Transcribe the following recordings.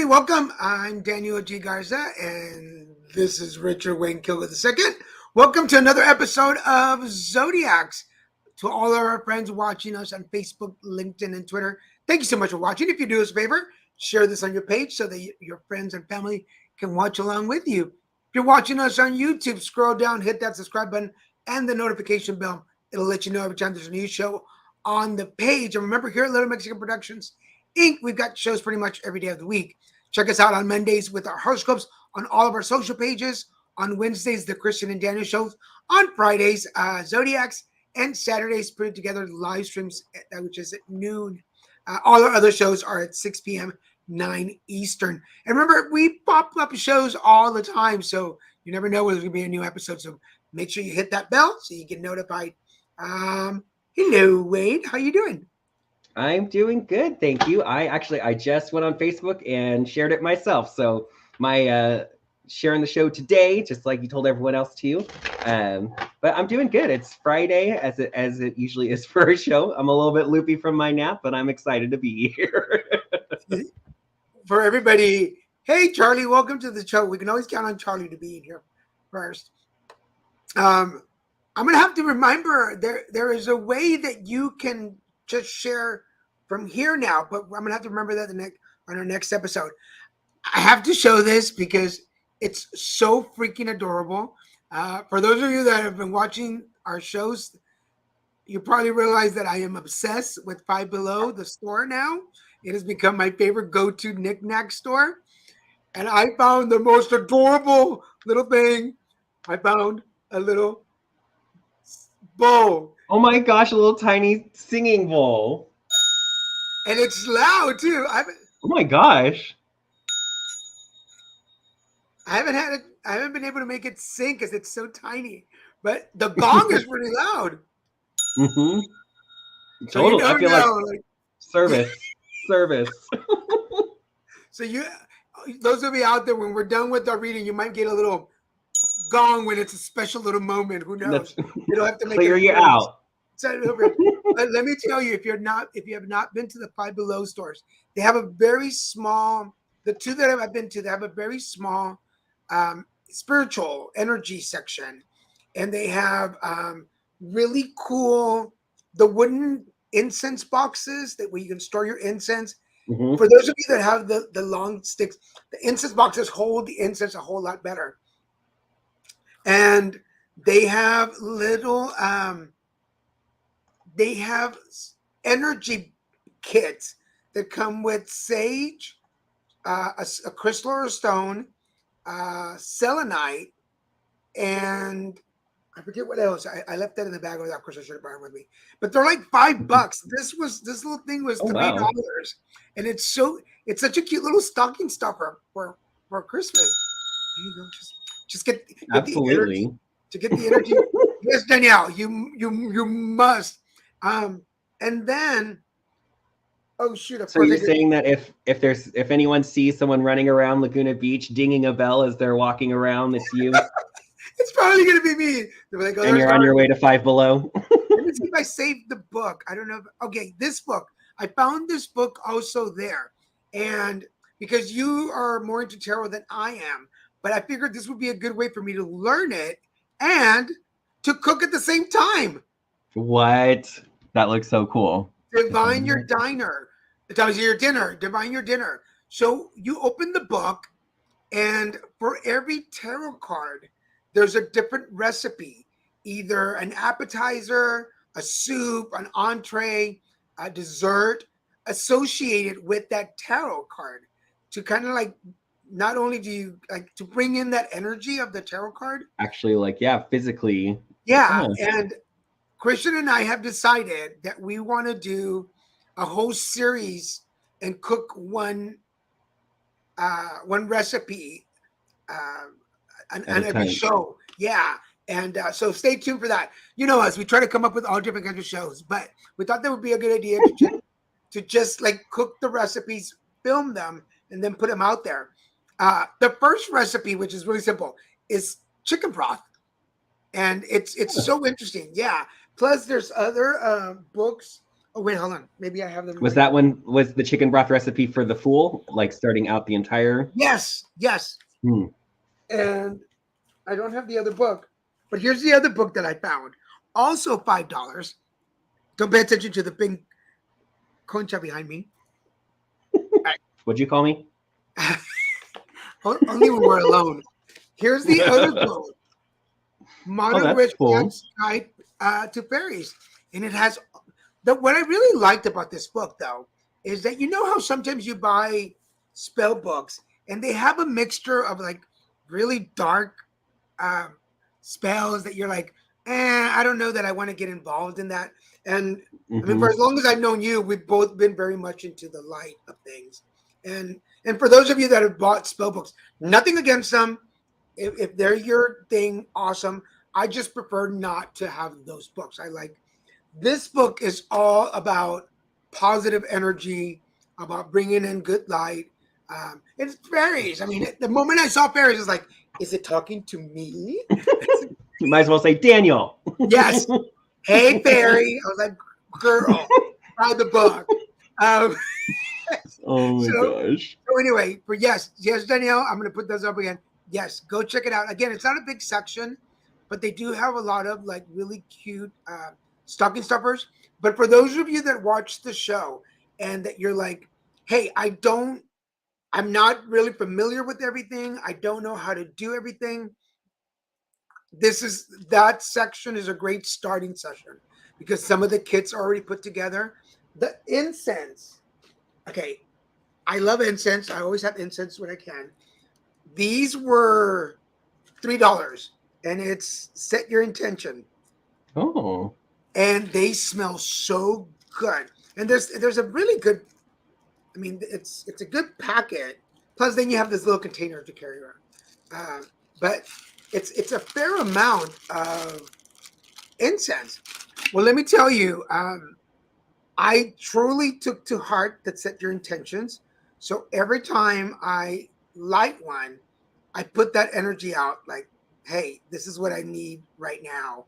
welcome. I'm Daniel G. Garza, and this is Richard Wayne Kilgo II. Welcome to another episode of Zodiacs. To all of our friends watching us on Facebook, LinkedIn, and Twitter, thank you so much for watching. If you do us a favor, share this on your page so that your friends and family can watch along with you. If you're watching us on YouTube, scroll down, hit that subscribe button and the notification bell. It'll let you know every time there's a new show on the page. And remember, here at Little Mexican Productions Inc., we've got shows pretty much every day of the week. Check us out on Mondays with our horoscopes on all of our social pages. On Wednesdays, the Christian and Daniel shows. On Fridays, Zodiacs. And Saturdays, put together live streams, which is at noon. All our other shows are at 6 p.m., 9 Eastern. And remember, we pop up shows all the time, so you never know when there's going to be a new episode. So make sure you hit that bell so you get notified. Hello, Wade. How you doing? I'm doing good, thank you. I just went on Facebook and shared it myself. So my sharing the show today, just like you told everyone else to. But I'm doing good. It's Friday, as it usually is for a show. I'm a little bit loopy from my nap, but I'm excited to be here. For everybody, hey Charlie, welcome to the show. We can always count on Charlie to be in here first. I'm gonna have to remember there is a way that you can just share from here now, but I'm gonna have to remember that on our next episode. I have to show this because it's so freaking adorable. For those of you that have been watching our shows, you probably realize that I am obsessed with Five Below, the store now. It has become my favorite go-to knick-knack store. And I found the most adorable little thing. I found a little bowl. Oh my gosh, a little tiny singing bowl. And it's loud too. Oh my gosh. I haven't been able to make it sing because it's so tiny. But the gong is pretty loud. Mm-hmm. So Total. I feel like service. So those of you out there, when we're done with our reading, you might get a little gong when it's a special little moment. Who knows? You don't have to make clear you out. But let me tell you, if you have not been to the Five Below stores, they have a very small. The two that I've been to, they have a very small spiritual energy section, and they have really cool the wooden incense boxes where you can store your incense. Mm-hmm. For those of you that have the long sticks, the incense boxes hold the incense a whole lot better. And they have little they have energy kits that come with sage, a crystal or a stone, selenite, and I forget what else. I left that in the bag without course I should have brought it with me. But they're like $5. This little thing was $3. Wow. And it's such a cute little stocking stuffer for Christmas. There you go. Just get absolutely the energy. Yes, Danielle, you must. And then oh shoot! So you're saying that if anyone sees someone running around Laguna Beach dinging a bell as they're walking around, it's you. It's probably gonna be me. Like, and you're on your way to Five Below. Let me see if I saved the book. I don't know. Okay, this book. I found this book also there, and because you are more into tarot than I am, but I figured this would be a good way for me to learn it and to cook at the same time. What? That looks so cool. Divine your diner. It tells you your dinner. Divine your dinner. So you open the book, and for every tarot card, there's a different recipe, either an appetizer, a soup, an entree, a dessert associated with that tarot card to kind of like, not only do you like to bring in that energy of the tarot card. Actually, like, yeah, physically. Yeah. And Christian and I have decided that we want to do a whole series and cook one recipe on every show. Yeah. And so stay tuned for that. You know us, we try to come up with all different kinds of shows, but we thought that would be a good idea to just like cook the recipes, film them, and then put them out there. The first recipe, which is really simple, is chicken broth. And it's so interesting. Yeah. Plus there's other books Oh wait, hold on. Maybe I have them. Was that one, was the chicken broth recipe for the Fool, like starting out the entire? Yes, yes. Hmm. And I don't have the other book, but here's the other book that I found. Also $5. Don't pay attention to the pink concha behind me. What'd you call me? Only when we're alone. Here's the other book. Modern that's Rich cool. Man's Guide to Fairies. And it has what I really liked about this book, though, is that you know how sometimes you buy spell books and they have a mixture of like really dark spells that you're like, I don't know that I want to get involved in that. And I mean, for as long as I've known you, we've both been very much into the light of things. And for those of you that have bought spell books, nothing against them. If they're your thing, awesome. I just prefer not to have those books. I like this book is all about positive energy, about bringing in good light. It's fairies. I mean, the moment I saw fairies, it's like, is it talking to me? You might as well say Daniel. Yes. Hey, fairy. I was like, girl, buy the book. Oh my gosh. So anyway, but yes, Danielle, I'm going to put those up again. Yes, go check it out. Again, it's not a big section, but they do have a lot of like really cute stocking stuffers. But for those of you that watch the show and that you're like, hey, I'm not really familiar with everything. I don't know how to do everything. That section is a great starting session because some of the kits are already put together. The incense. Okay. I love incense. I always have incense when I can. These were $3 and it's set your intention. Oh. And they smell so good. And there's a really good, I mean, it's a good packet. Plus then you have this little container to carry around. But it's a fair amount of incense. Well, let me tell you, I truly took to heart that set your intentions. So every time I light one, I put that energy out like, hey, this is what I need right now.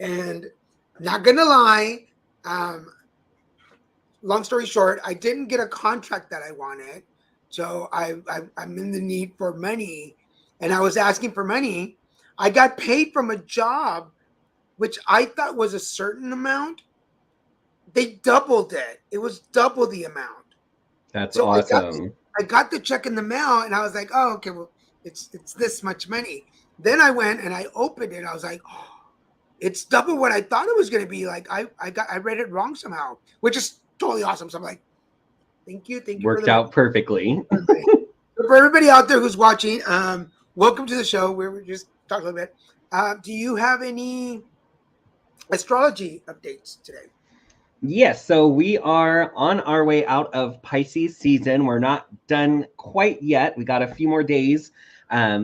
And not gonna lie, long story short, I didn't get a contract that I wanted. So I'm in the need for money. And I was asking for money. I got paid from a job, which I thought was a certain amount. They doubled it. It was double the amount. That's So awesome. I got the check in the mail and I was like, oh, okay, well, it's this much money. Then I went and I opened it. I was like, oh, it's double what I thought it was going to be. Like I read it wrong somehow, which is totally awesome. So I'm like, thank you Worked out perfectly. For everybody out there who's watching, welcome to the show where we just talked a little bit. Do you have any astrology updates today? Yes, so we are on our way out of Pisces season. We're not done quite yet. We got a few more days.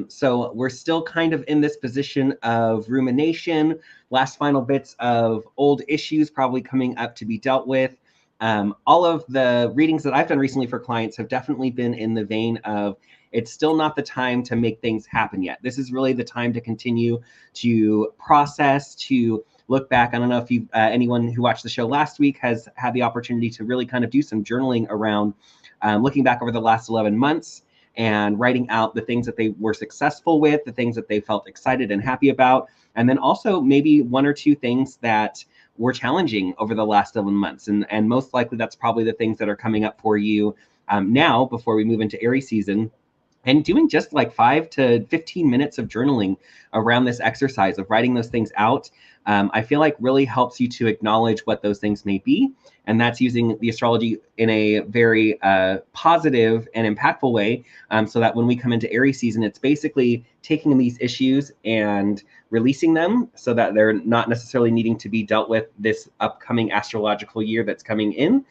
So we're still kind of in this position of rumination, last final bits of old issues probably coming up to be dealt with. All of the readings that I've done recently for clients have definitely been in the vein of it's still not the time to make things happen yet. This is really the time to continue to process, to look back. I don't know if you anyone who watched the show last week has had the opportunity to really kind of do some journaling around looking back over the last 11 months and writing out the things that they were successful with, the things that they felt excited and happy about, and then also maybe one or two things that were challenging over the last 11 months. And most likely that's probably the things that are coming up for you now before we move into Aries season. And doing just like 5 to 15 minutes of journaling around this exercise of writing those things out, I feel like really helps you to acknowledge what those things may be. And that's using the astrology in a very positive and impactful way, so that when we come into Aries season, it's basically taking these issues and releasing them so that they're not necessarily needing to be dealt with this upcoming astrological year that's coming in.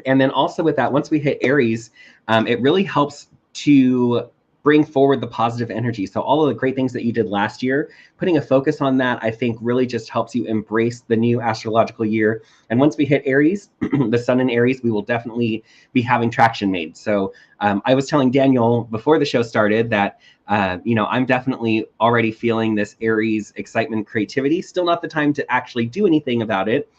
And then also with that, once we hit Aries, it really helps to bring forward the positive energy. So all of the great things that you did last year, putting a focus on that, I think really just helps you embrace the new astrological year. And once we hit Aries, the sun in Aries, we will definitely be having traction made. So I was telling Daniel before the show started that, I'm definitely already feeling this Aries excitement, creativity. Still not the time to actually do anything about it.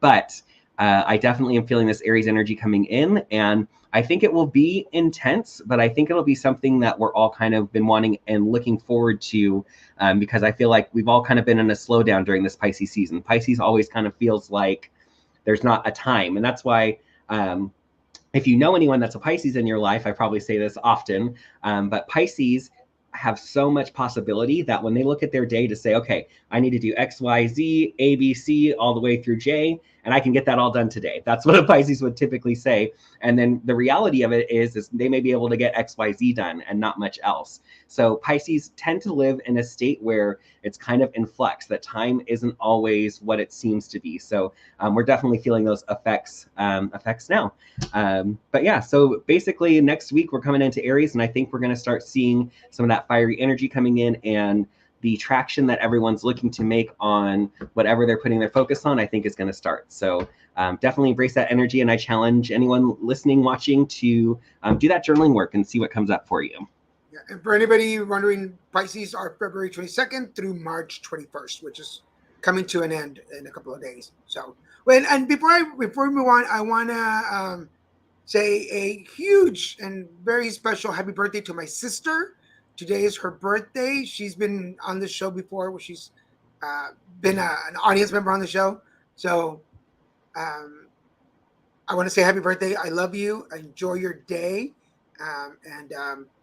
But I definitely am feeling this Aries energy coming in, and I think it will be intense, but I think it'll be something that we're all kind of been wanting and looking forward to, because I feel like we've all kind of been in a slowdown during this Pisces season. Pisces always kind of feels like there's not a time, and that's why if you know anyone that's a Pisces in your life, I probably say this often, but Pisces have so much possibility that when they look at their day to say, okay, I need to do X, Y, Z, A, B, C, all the way through J, and I can get that all done today. That's what a Pisces would typically say. And then the reality of it is they may be able to get X, Y, Z done and not much else. So Pisces tend to live in a state where it's kind of in flux, that time isn't always what it seems to be. So we're definitely feeling those effects now. But yeah, so basically next week we're coming into Aries, and I think we're going to start seeing some of that fiery energy coming in, and the traction that everyone's looking to make on whatever they're putting their focus on, I think is going to start. So definitely embrace that energy, and I challenge anyone listening, watching to do that journaling work and see what comes up for you. Yeah, and for anybody wondering, Pisces are February 22nd through March 21st, which is coming to an end in a couple of days. So, and before we move on, I want to say a huge and very special happy birthday to my sister. Today is her birthday. She's been on the show before, where she's been an audience member on the show. So I want to say happy birthday. I love you. Enjoy your day. And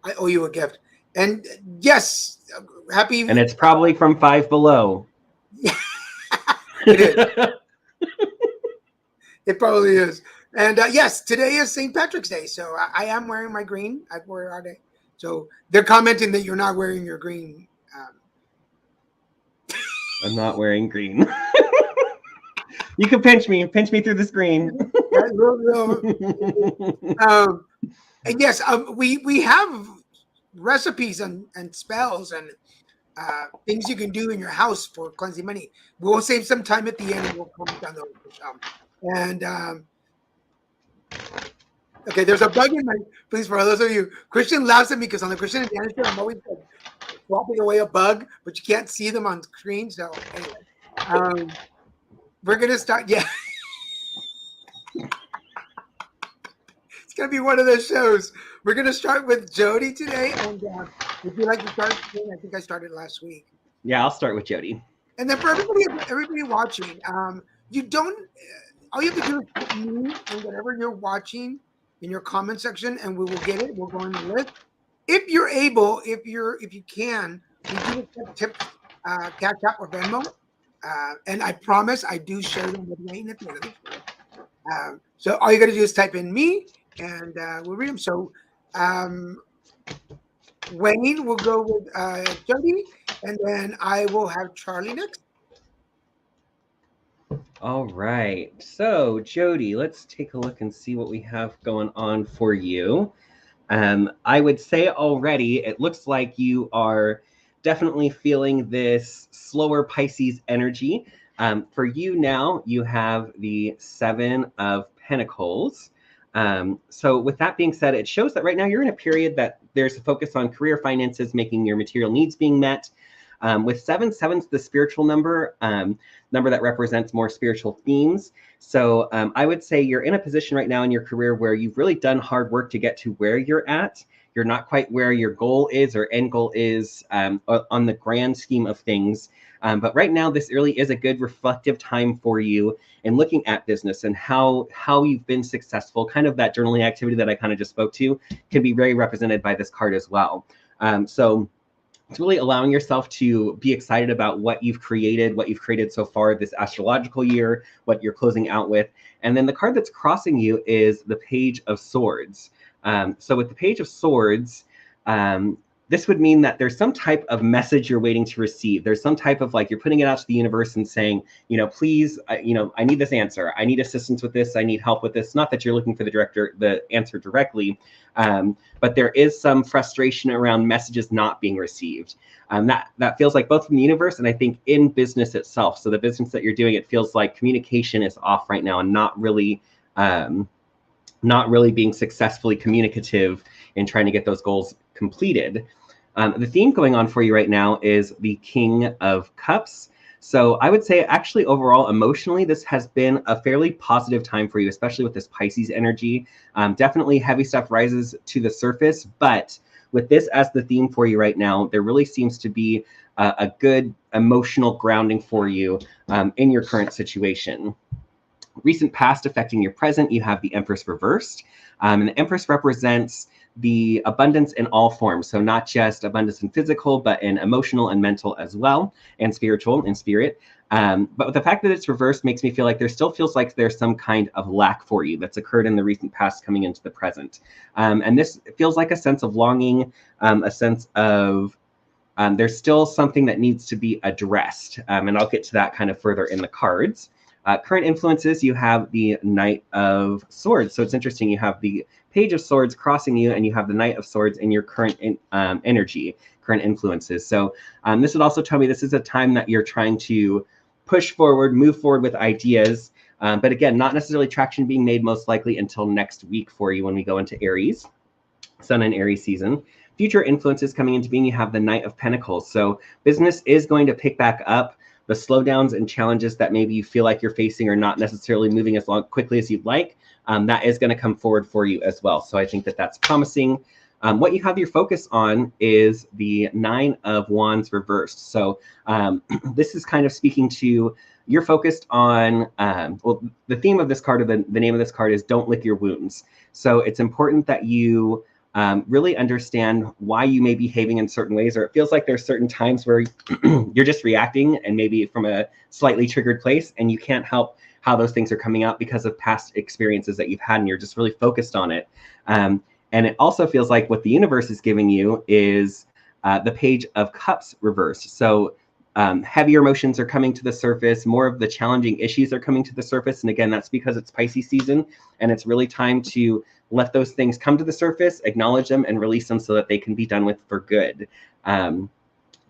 I owe you a gift. And yes, happy. And it's probably from Five Below. It is. It probably is. And yes, today is St. Patrick's Day. So I am wearing my green. I wear it all day. So they're commenting that you're not wearing your green. I'm not wearing green. You can pinch me through the screen. And yes, we have recipes and spells and things you can do in your house for cleansing money. We'll save some time at the end and we'll come down those. And okay, there's a bug in my. Please, for those of you, Christian laughs at me because on the Christian Advantage show, I'm always swapping away a bug, but you can't see them on screen. So anyway, we're gonna start. Yeah, it's gonna be one of those shows. We're gonna start with Jody today, and would you like to start? I think I started last week. Yeah, I'll start with Jody. And then for everybody watching, you don't. All you have to do is put me and whatever you're watching in your comment section, and we will get it. We'll go on the list. If you're able, if you can, we do accept tips, Cash App or Venmo, and I promise I do share them with Wayne at the end of the show. So all you got to do is type in me, and we'll read them. So Wayne will go with Jody, and then I will have Charlie next. All right. So, Jody, let's take a look and see what we have going on for you. I would say already, it looks like you are definitely feeling this slower Pisces energy. For you now, you have the Seven of Pentacles. So with that being said, it shows that right now you're in a period that there's a focus on career finances, making your material needs being met. With seven's the spiritual number that represents more spiritual themes. So I would say you're in a position right now in your career where you've really done hard work to get to where you're at. You're not quite where your goal is or end goal is on the grand scheme of things. But right now, this really is a good reflective time for you in looking at business and how you've been successful. Kind of that journaling activity that I kind of just spoke to can be very represented by this card as well. So it's really allowing yourself to be excited about what you've created so far this astrological year, what you're closing out with. And then the card that's crossing you is the Page of Swords. So with the Page of Swords, this would mean that there's some type of message you're waiting to receive. There's some type of you're putting it out to the universe and saying, please, I need this answer. I need assistance with this. I need help with this. Not that you're looking for the answer directly, but there is some frustration around messages not being received. That feels like both from the universe and I think in business itself. So the business that you're doing, it feels like communication is off right now and not really being successfully communicative in trying to get those goals completed. The theme going on for you right now is the King of Cups. So I would say actually overall, emotionally, this has been a fairly positive time for you, especially with this Pisces energy. Definitely heavy stuff rises to the surface, but with this as the theme for you right now, there really seems to be a good emotional grounding for you in your current situation. Recent past affecting your present, you have the Empress reversed. And the Empress represents the abundance in all forms. So not just abundance in physical, but in emotional and mental as well, and spiritual and spirit. But the fact that it's reversed makes me feel like there still feels like there's some kind of lack for you that's occurred in the recent past coming into the present. And this feels like a sense of longing, a sense of there's still something that needs to be addressed. And I'll get to that kind of further in the cards. Current influences, you have the Knight of Swords. So it's interesting, you have the Page of Swords crossing you, and you have the Knight of Swords in your current energy, current influences. So this would also tell me this is a time that you're trying to push forward, move forward with ideas. But again, not necessarily traction being made most likely until next week for you when we go into Aries, Sun and Aries season. Future influences coming into being, you have the Knight of Pentacles. So business is going to pick back up. The slowdowns and challenges that maybe you feel like you're facing are not necessarily moving as quickly as you'd like. That is going to come forward for you as well. So I think that that's promising. What you have your focus on is the Nine of Wands reversed. So this is kind of speaking to you're focused on, well, the theme of this card, or the name of this card is Don't Lick Your Wounds. So it's important that you really understand why you may be behaving in certain ways, or it feels like there's certain times where you're just reacting and maybe from a slightly triggered place, and you can't help how those things are coming out because of past experiences that you've had, and you're just really focused on it. And it also feels like what the universe is giving you is the Page of Cups reversed. So heavier emotions are coming to the surface, more of the challenging issues are coming to the surface. And again, that's because it's Pisces season, and it's really time to let those things come to the surface, acknowledge them, and release them so that they can be done with for good.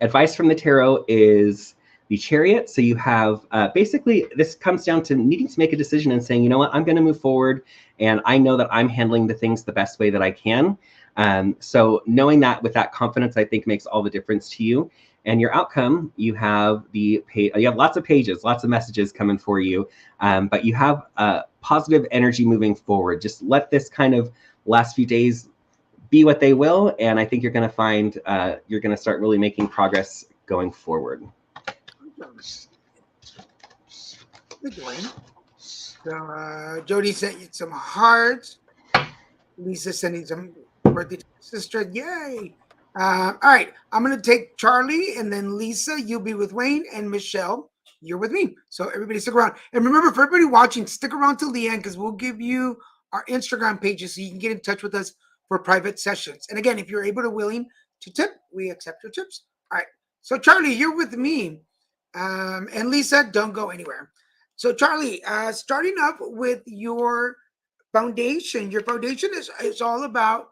Advice from the tarot is the Chariot. So you have basically, this comes down to needing to make a decision and saying, you know what, I'm going to move forward, and I know that I'm handling the things the best way that I can. So knowing that with that confidence, I think makes all the difference to you. And your outcome, you have lots of pages, lots of messages coming for you, but you have positive energy moving forward. Just let this kind of last few days be what they will, and I think you're going to find you're going to start really making progress going forward. Good one. So Jody sent you some hearts. Lisa sending some birthday to her sister. Yay! All right, I'm gonna take Charlie, and then Lisa, you'll be with Wayne, and Michelle, you're with me. So everybody stick around, and remember, for everybody watching, stick around till the end because we'll give you our Instagram pages so you can get in touch with us for private sessions. And again, if you're able to willing to tip, we accept your tips. All right. So Charlie, you're with me, and Lisa, don't go anywhere. So Charlie, starting up with your foundation. Your foundation is all about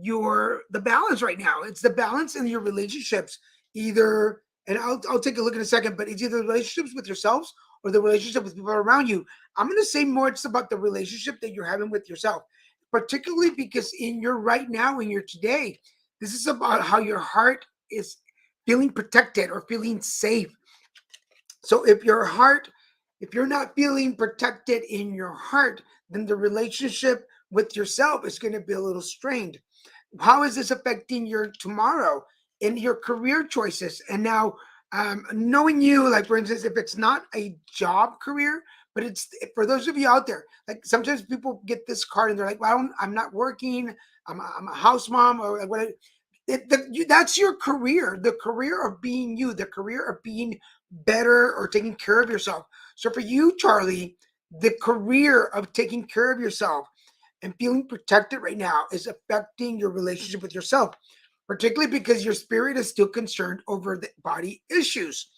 the balance right now. It's the balance in your relationships. Either, and I'll take a look in a second, but it's either the relationships with yourselves or the relationship with people around you. I'm going to say more it's about the relationship that you're having with yourself, particularly because in your right now, in your today, this is about how your heart is feeling protected or feeling safe. So if you're not feeling protected in your heart, then the relationship with yourself is going to be a little strained. How is this affecting your tomorrow in your career choices? And now, knowing you, like for instance, if it's not a job career, but it's for those of you out there, like sometimes people get this card and they're like, well, I'm not working, I'm a house mom or like what. That's your career, the career of being you, the career of being better or taking care of yourself. So for you, Charlie, the career of taking care of yourself and feeling protected right now is affecting your relationship with yourself, particularly because your spirit is still concerned over the body issues.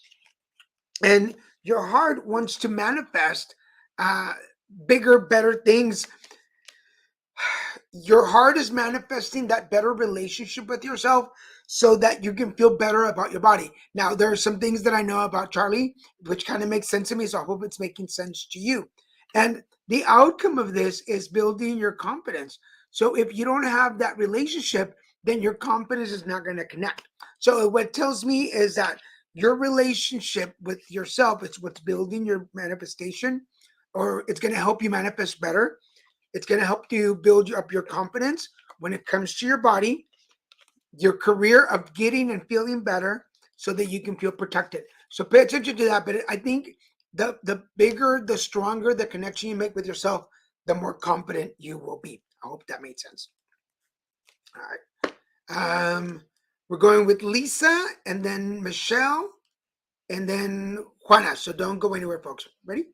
And your heart wants to manifest uh, bigger, better things. Your heart is manifesting that better relationship with yourself so that you can feel better about your body. Now, there are some things that I know about Charlie, which kind of makes sense to me. So I hope it's making sense to you. And the outcome of this is building your confidence. So if you don't have that relationship, then your confidence is not going to connect. So what it tells me is that your relationship with yourself is what's building your manifestation, or it's going to help you manifest better. It's going to help you build up your confidence when it comes to your body, your career of getting and feeling better so that you can feel protected. So pay attention to that. But I think the bigger, the stronger the connection you make with yourself, the more confident you will be. I hope that made sense. All right. We're going with Lisa and then Michelle and then Juana. So don't go anywhere, folks. Ready?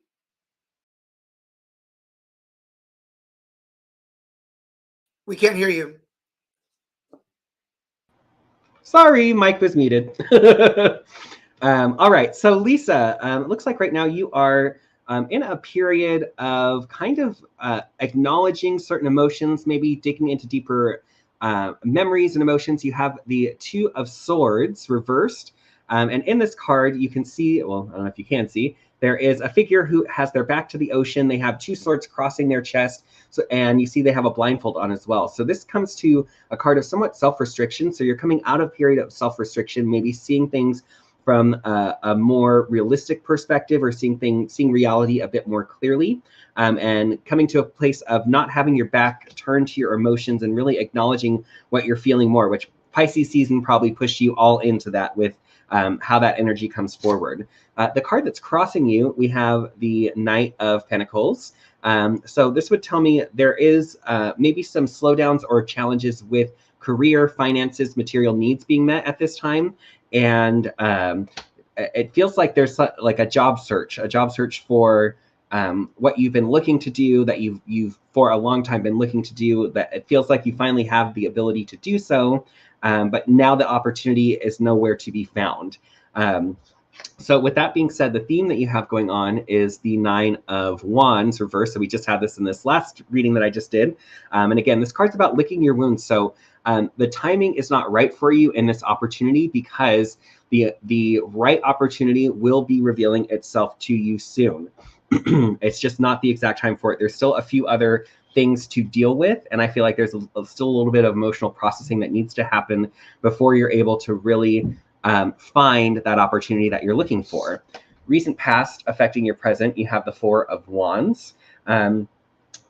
We can't hear you. Sorry, Mike was muted. All right, so Lisa, it looks like right now you are in a period of kind of acknowledging certain emotions, maybe digging into deeper memories and emotions. You have the Two of Swords reversed. And in this card, you can see, well, I don't know if you can see, there is a figure who has their back to the ocean. They have two swords crossing their chest. So, and you see they have a blindfold on as well. So this comes to a card of somewhat self-restriction. So you're coming out of a period of self-restriction, maybe seeing things from a more realistic perspective, or seeing reality a bit more clearly, and coming to a place of not having your back turned to your emotions and really acknowledging what you're feeling more, which Pisces season probably pushed you all into that with how that energy comes forward. The card that's crossing you, we have the Knight of Pentacles. So this would tell me there is maybe some slowdowns or challenges with career, finances, material needs being met at this time. And it feels like there's like a job search for what you've been looking to do, that you've for a long time been looking to do, that it feels like you finally have the ability to do so. But now the opportunity is nowhere to be found. So with that being said, the theme that you have going on is the Nine of Wands reversed. So we just had this in this last reading that I just did. And again, this card's about licking your wounds. So the timing is not right for you in this opportunity, because the right opportunity will be revealing itself to you soon. It's just not the exact time for it. There's still a few other things to deal with, and I feel like there's still a little bit of emotional processing that needs to happen before you're able to really find that opportunity that you're looking for. Recent past affecting your present, you have the Four of Wands.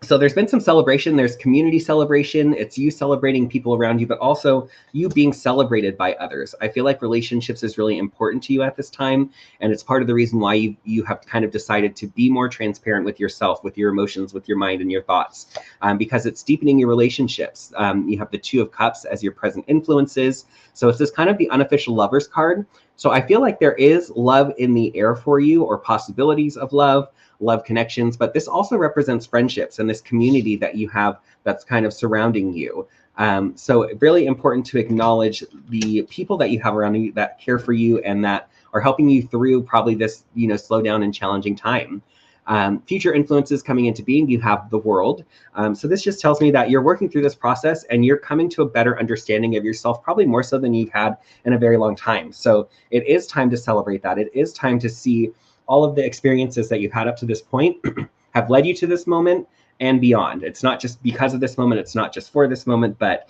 So there's been some celebration. There's community celebration. It's you celebrating people around you, but also you being celebrated by others. I feel like relationships is really important to you at this time. And it's part of the reason why you have kind of decided to be more transparent with yourself, with your emotions, with your mind and your thoughts, because it's deepening your relationships. You have the Two of Cups as your present influences. So it's this kind of the unofficial lovers card. So I feel like there is love in the air for you, or possibilities of love connections, but this also represents friendships and this community that you have that's kind of surrounding you. So really important to acknowledge the people that you have around you that care for you and that are helping you through probably this, slow down and challenging time. Future influences coming into being, you have the World. So this just tells me that you're working through this process and you're coming to a better understanding of yourself, probably more so than you've had in a very long time. So it is time to celebrate that. It is time to see all of the experiences that you've had up to this point have led you to this moment and beyond. It's not just because of this moment. It's not just for this moment, but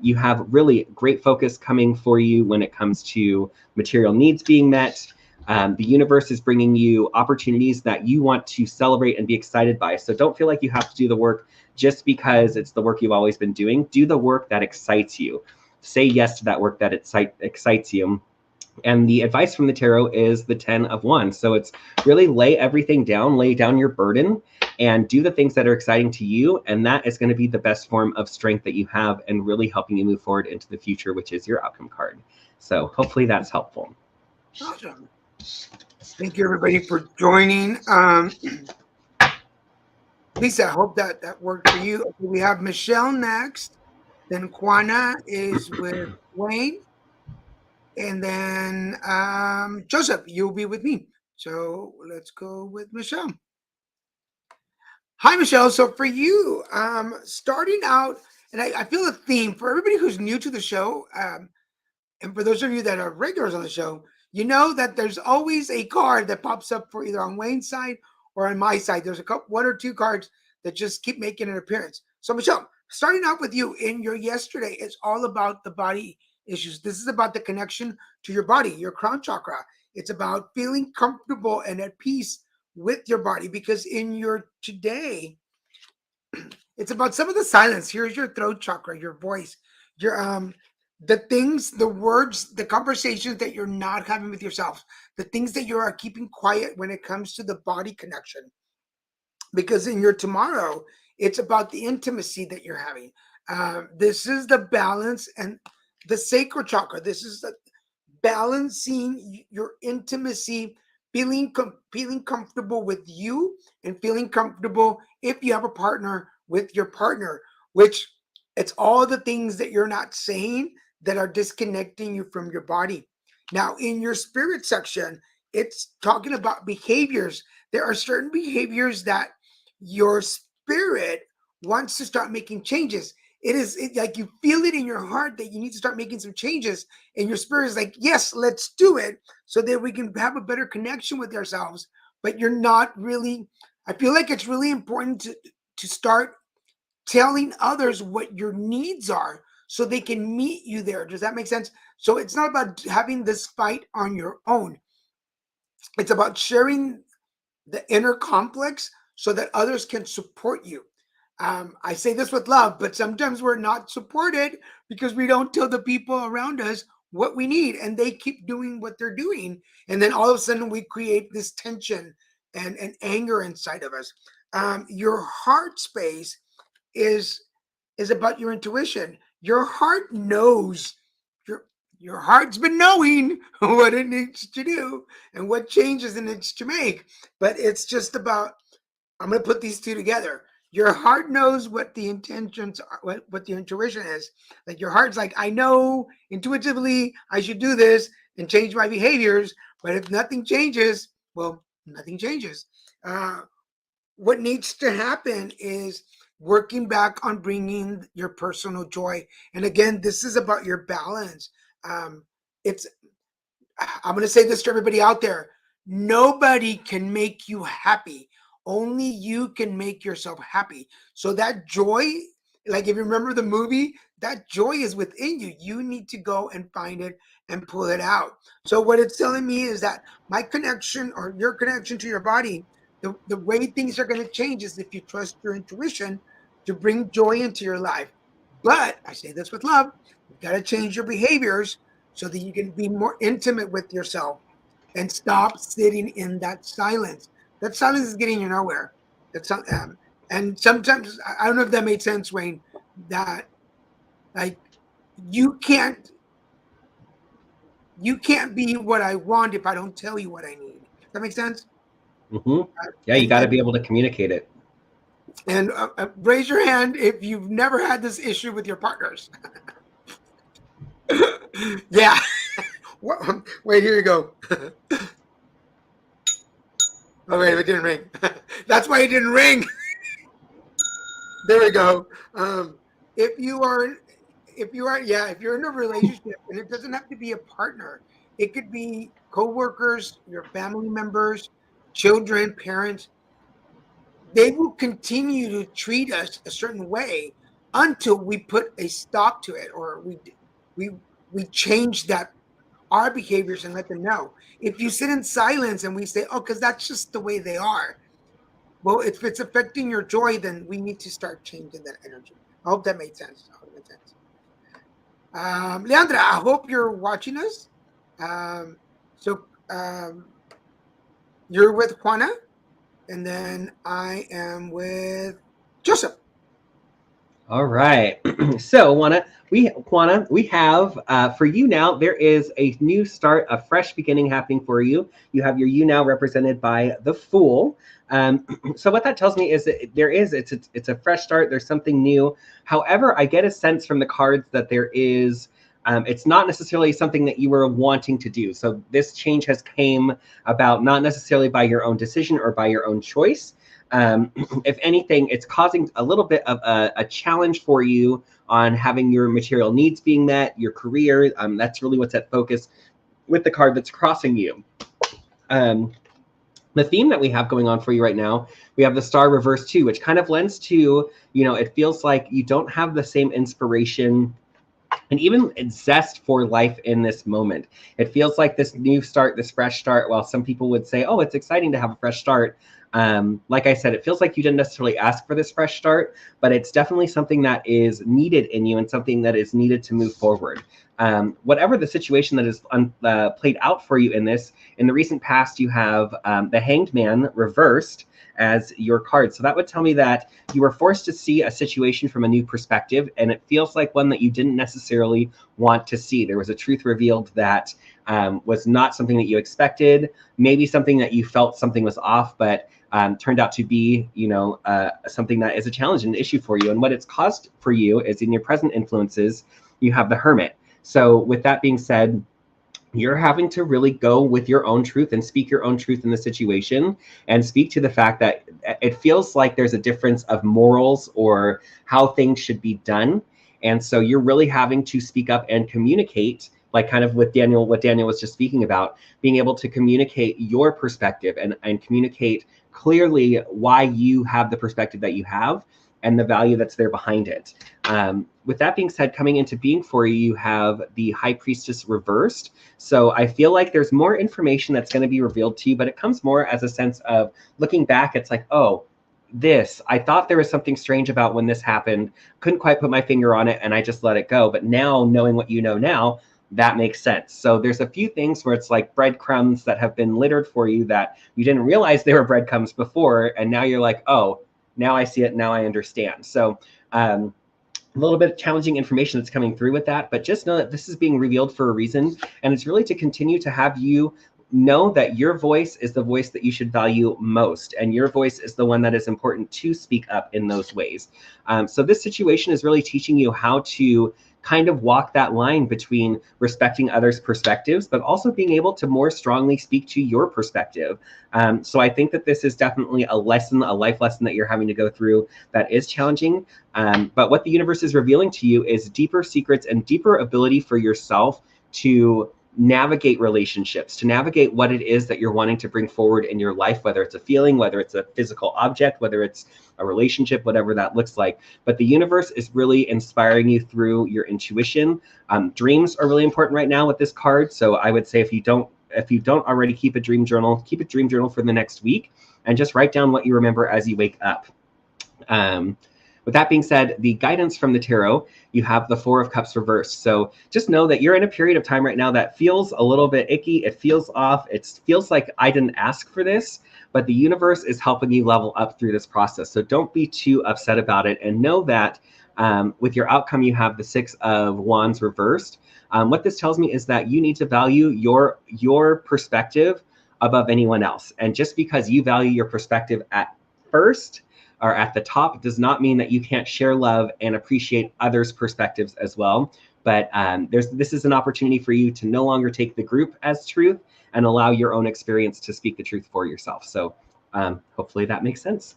you have really great focus coming for you when it comes to material needs being met. The universe is bringing you opportunities that you want to celebrate and be excited by. So don't feel like you have to do the work just because it's the work you've always been doing. Do the work that excites you. Say yes to that work that excites you. And the advice from the tarot is the 10 of Wands. So it's really lay everything down, lay down your burden, and do the things that are exciting to you. And that is going to be the best form of strength that you have and really helping you move forward into the future, which is your outcome card. So hopefully that's helpful. Awesome. Thank you, everybody, for joining. Lisa, I hope that worked for you. Okay, we have Michelle next. Then Juana is with Wayne. And then Joseph, you'll be with me. So let's go with Michelle. Hi, Michelle. So for you, starting out, and I feel a theme for everybody who's new to the show, and for those of you that are regulars on the show, you know that there's always a card that pops up for either on Wayne's side or on my side. There's one or two cards that just keep making an appearance. So Michelle, starting out with you in your yesterday, it's all about the body issues. This is about the connection to your body, your crown chakra. It's about feeling comfortable and at peace with your body, because in your today, it's about some of the silence. Here's your throat chakra, your voice, your the things, the words, the conversations that you're not having with yourself, the things that you are keeping quiet when it comes to the body connection. Because in your tomorrow, it's about the intimacy that you're having. This is the balance and the sacral chakra. This is the balancing your intimacy, feeling comfortable with you, and feeling comfortable if you have a partner with your partner. Which it's all the things that you're not saying that are disconnecting you from your body. Now, in your spirit section, it's talking about behaviors. There are certain behaviors that your spirit wants to start making changes. Like you feel it in your heart that you need to start making some changes, and your spirit is like, yes, let's do it, so that we can have a better connection with ourselves. But you're not really, I feel like it's really important to start telling others what your needs are so they can meet you there. Does that make sense? So it's not about having this fight on your own. It's about sharing the inner conflicts so that others can support you. I say this with love, but sometimes we're not supported because we don't tell the people around us what we need, and they keep doing what they're doing. And then all of a sudden we create this tension and anger inside of us. Your heart space is is about your intuition. Your heart knows, your your heart's been knowing what it needs to do and what changes it needs to make. But it's just about, I'm going to put these two together. Your heart knows what the intentions are, what the intuition is. Like your heart's like, I know intuitively I should do this and change my behaviors. But if nothing changes, well, nothing changes. Uh, what needs to happen is working back on bringing your personal joy. And again, this is about your balance. It's I'm going to say this to everybody out there. Nobody can make you happy. Only you can make yourself happy. So that joy, like if you remember the movie, that joy is within you. You need to go and find it and pull it out. So what it's telling me is that my connection, or your connection to your body, the way things are going to change is if you trust your intuition to bring joy into your life. But I say this with love, you've got to change your behaviors so that you can be more intimate with yourself and stop sitting in that silence. That silence is getting you nowhere. That's and sometimes I don't know if that made sense, Wayne. That like you can't you can't be what I want if I don't tell you what I need. Does that make sense? Mm-hmm. Yeah, you And got to be able to communicate it. Raise your hand if you've never had this issue with your partners. Yeah. Wait, here you go. Oh wait, it didn't ring. That's why it didn't ring. There we go. If you are, yeah, if you're in a relationship, and it doesn't have to be a partner, it could be coworkers, your family members, children, parents. They will continue to treat us a certain way until we put a stop to it, or we we change that our behaviors and let them know. If you sit in silence and we say, "Oh, because that's just the way they are," well, if it's affecting your joy, then we need to start changing that energy. I hope that made sense. I hope it made sense. Leandra, I hope you're watching us. So you're with Juana, and then I am with Joseph. All right. So, Juana, we have for you now. There is a new start, a fresh beginning happening for you. You have your you now represented by the Fool. So, what that tells me is that it's a fresh start. There's something new. However, I get a sense from the cards that there is. It's not necessarily something that you were wanting to do. So this change has came about not necessarily by your own decision or by your own choice. If anything, it's causing a little bit of a challenge for you on having your material needs being met, your career. That's really what's at focus with the card that's crossing you. The theme that we have going on for you right now, we have the Star Reverse too, which kind of lends to, it feels like you don't have the same inspiration and even zest for life in this moment. It feels like this new start, this fresh start. While some people would say, oh, it's exciting to have a fresh start. Like I said, it feels like you didn't necessarily ask for this fresh start, but it's definitely something that is needed in you and something that is needed to move forward. Whatever the situation that is played out for you in this, in the recent past, you have the Hanged Man reversed as your card. So that would tell me that you were forced to see a situation from a new perspective, and it feels like one that you didn't necessarily want to see. There was a truth revealed that was not something that you expected, maybe something that you felt something was off, but turned out to be, something that is a challenge and an issue for you. And what it's caused for you is in your present influences, you have the Hermit. So with that being said, you're having to really go with your own truth and speak your own truth in the situation, and speak to the fact that it feels like there's a difference of morals or how things should be done. And so you're really having to speak up and communicate, like kind of with Daniel, what Daniel was just speaking about, being able to communicate your perspective and communicate clearly why you have the perspective that you have and the value that's there behind it. With that being said, coming into being for you, you have the High Priestess reversed. So I feel like there's more information that's going to be revealed to you, but it comes more as a sense of looking back. It's like, oh, I thought there was something strange about when this happened. Couldn't quite put my finger on it, and I just let it go. But now, knowing what you know now, that makes sense. So there's a few things where it's like breadcrumbs that have been littered for you that you didn't realize they were breadcrumbs before, and now you're like, oh, now I see it, now I understand. So a little bit of challenging information that's coming through with that, but just know that this is being revealed for a reason, and it's really to continue to have you know that your voice is the voice that you should value most, and your voice is the one that is important to speak up in those ways. So this situation is really teaching you how to kind of walk that line between respecting others' perspectives, but also being able to more strongly speak to your perspective. So I think that this is definitely a lesson, a life lesson that you're having to go through that is challenging. But what the universe is revealing to you is deeper secrets and deeper ability for yourself to navigate relationships, to navigate what it is that you're wanting to bring forward in your life, whether it's a feeling, whether it's a physical object, whether it's a relationship, whatever that looks like. But the universe is really inspiring you through your intuition. Dreams are really important right now with this card. So I would say if you don't already keep a dream journal for the next week, and just write down what you remember as you wake up. With that being said, the guidance from the tarot, you have the Four of Cups reversed. So just know that you're in a period of time right now that feels a little bit icky. It feels off. It feels like I didn't ask for this, but the universe is helping you level up through this process. So don't be too upset about it, and know that with your outcome, you have the Six of Wands reversed. What this tells me is that you need to value your perspective above anyone else. And just because you value your perspective at first, or at the top, does not mean that you can't share love and appreciate others' perspectives as well. But this is an opportunity for you to no longer take the group as truth and allow your own experience to speak the truth for yourself. So hopefully that makes sense.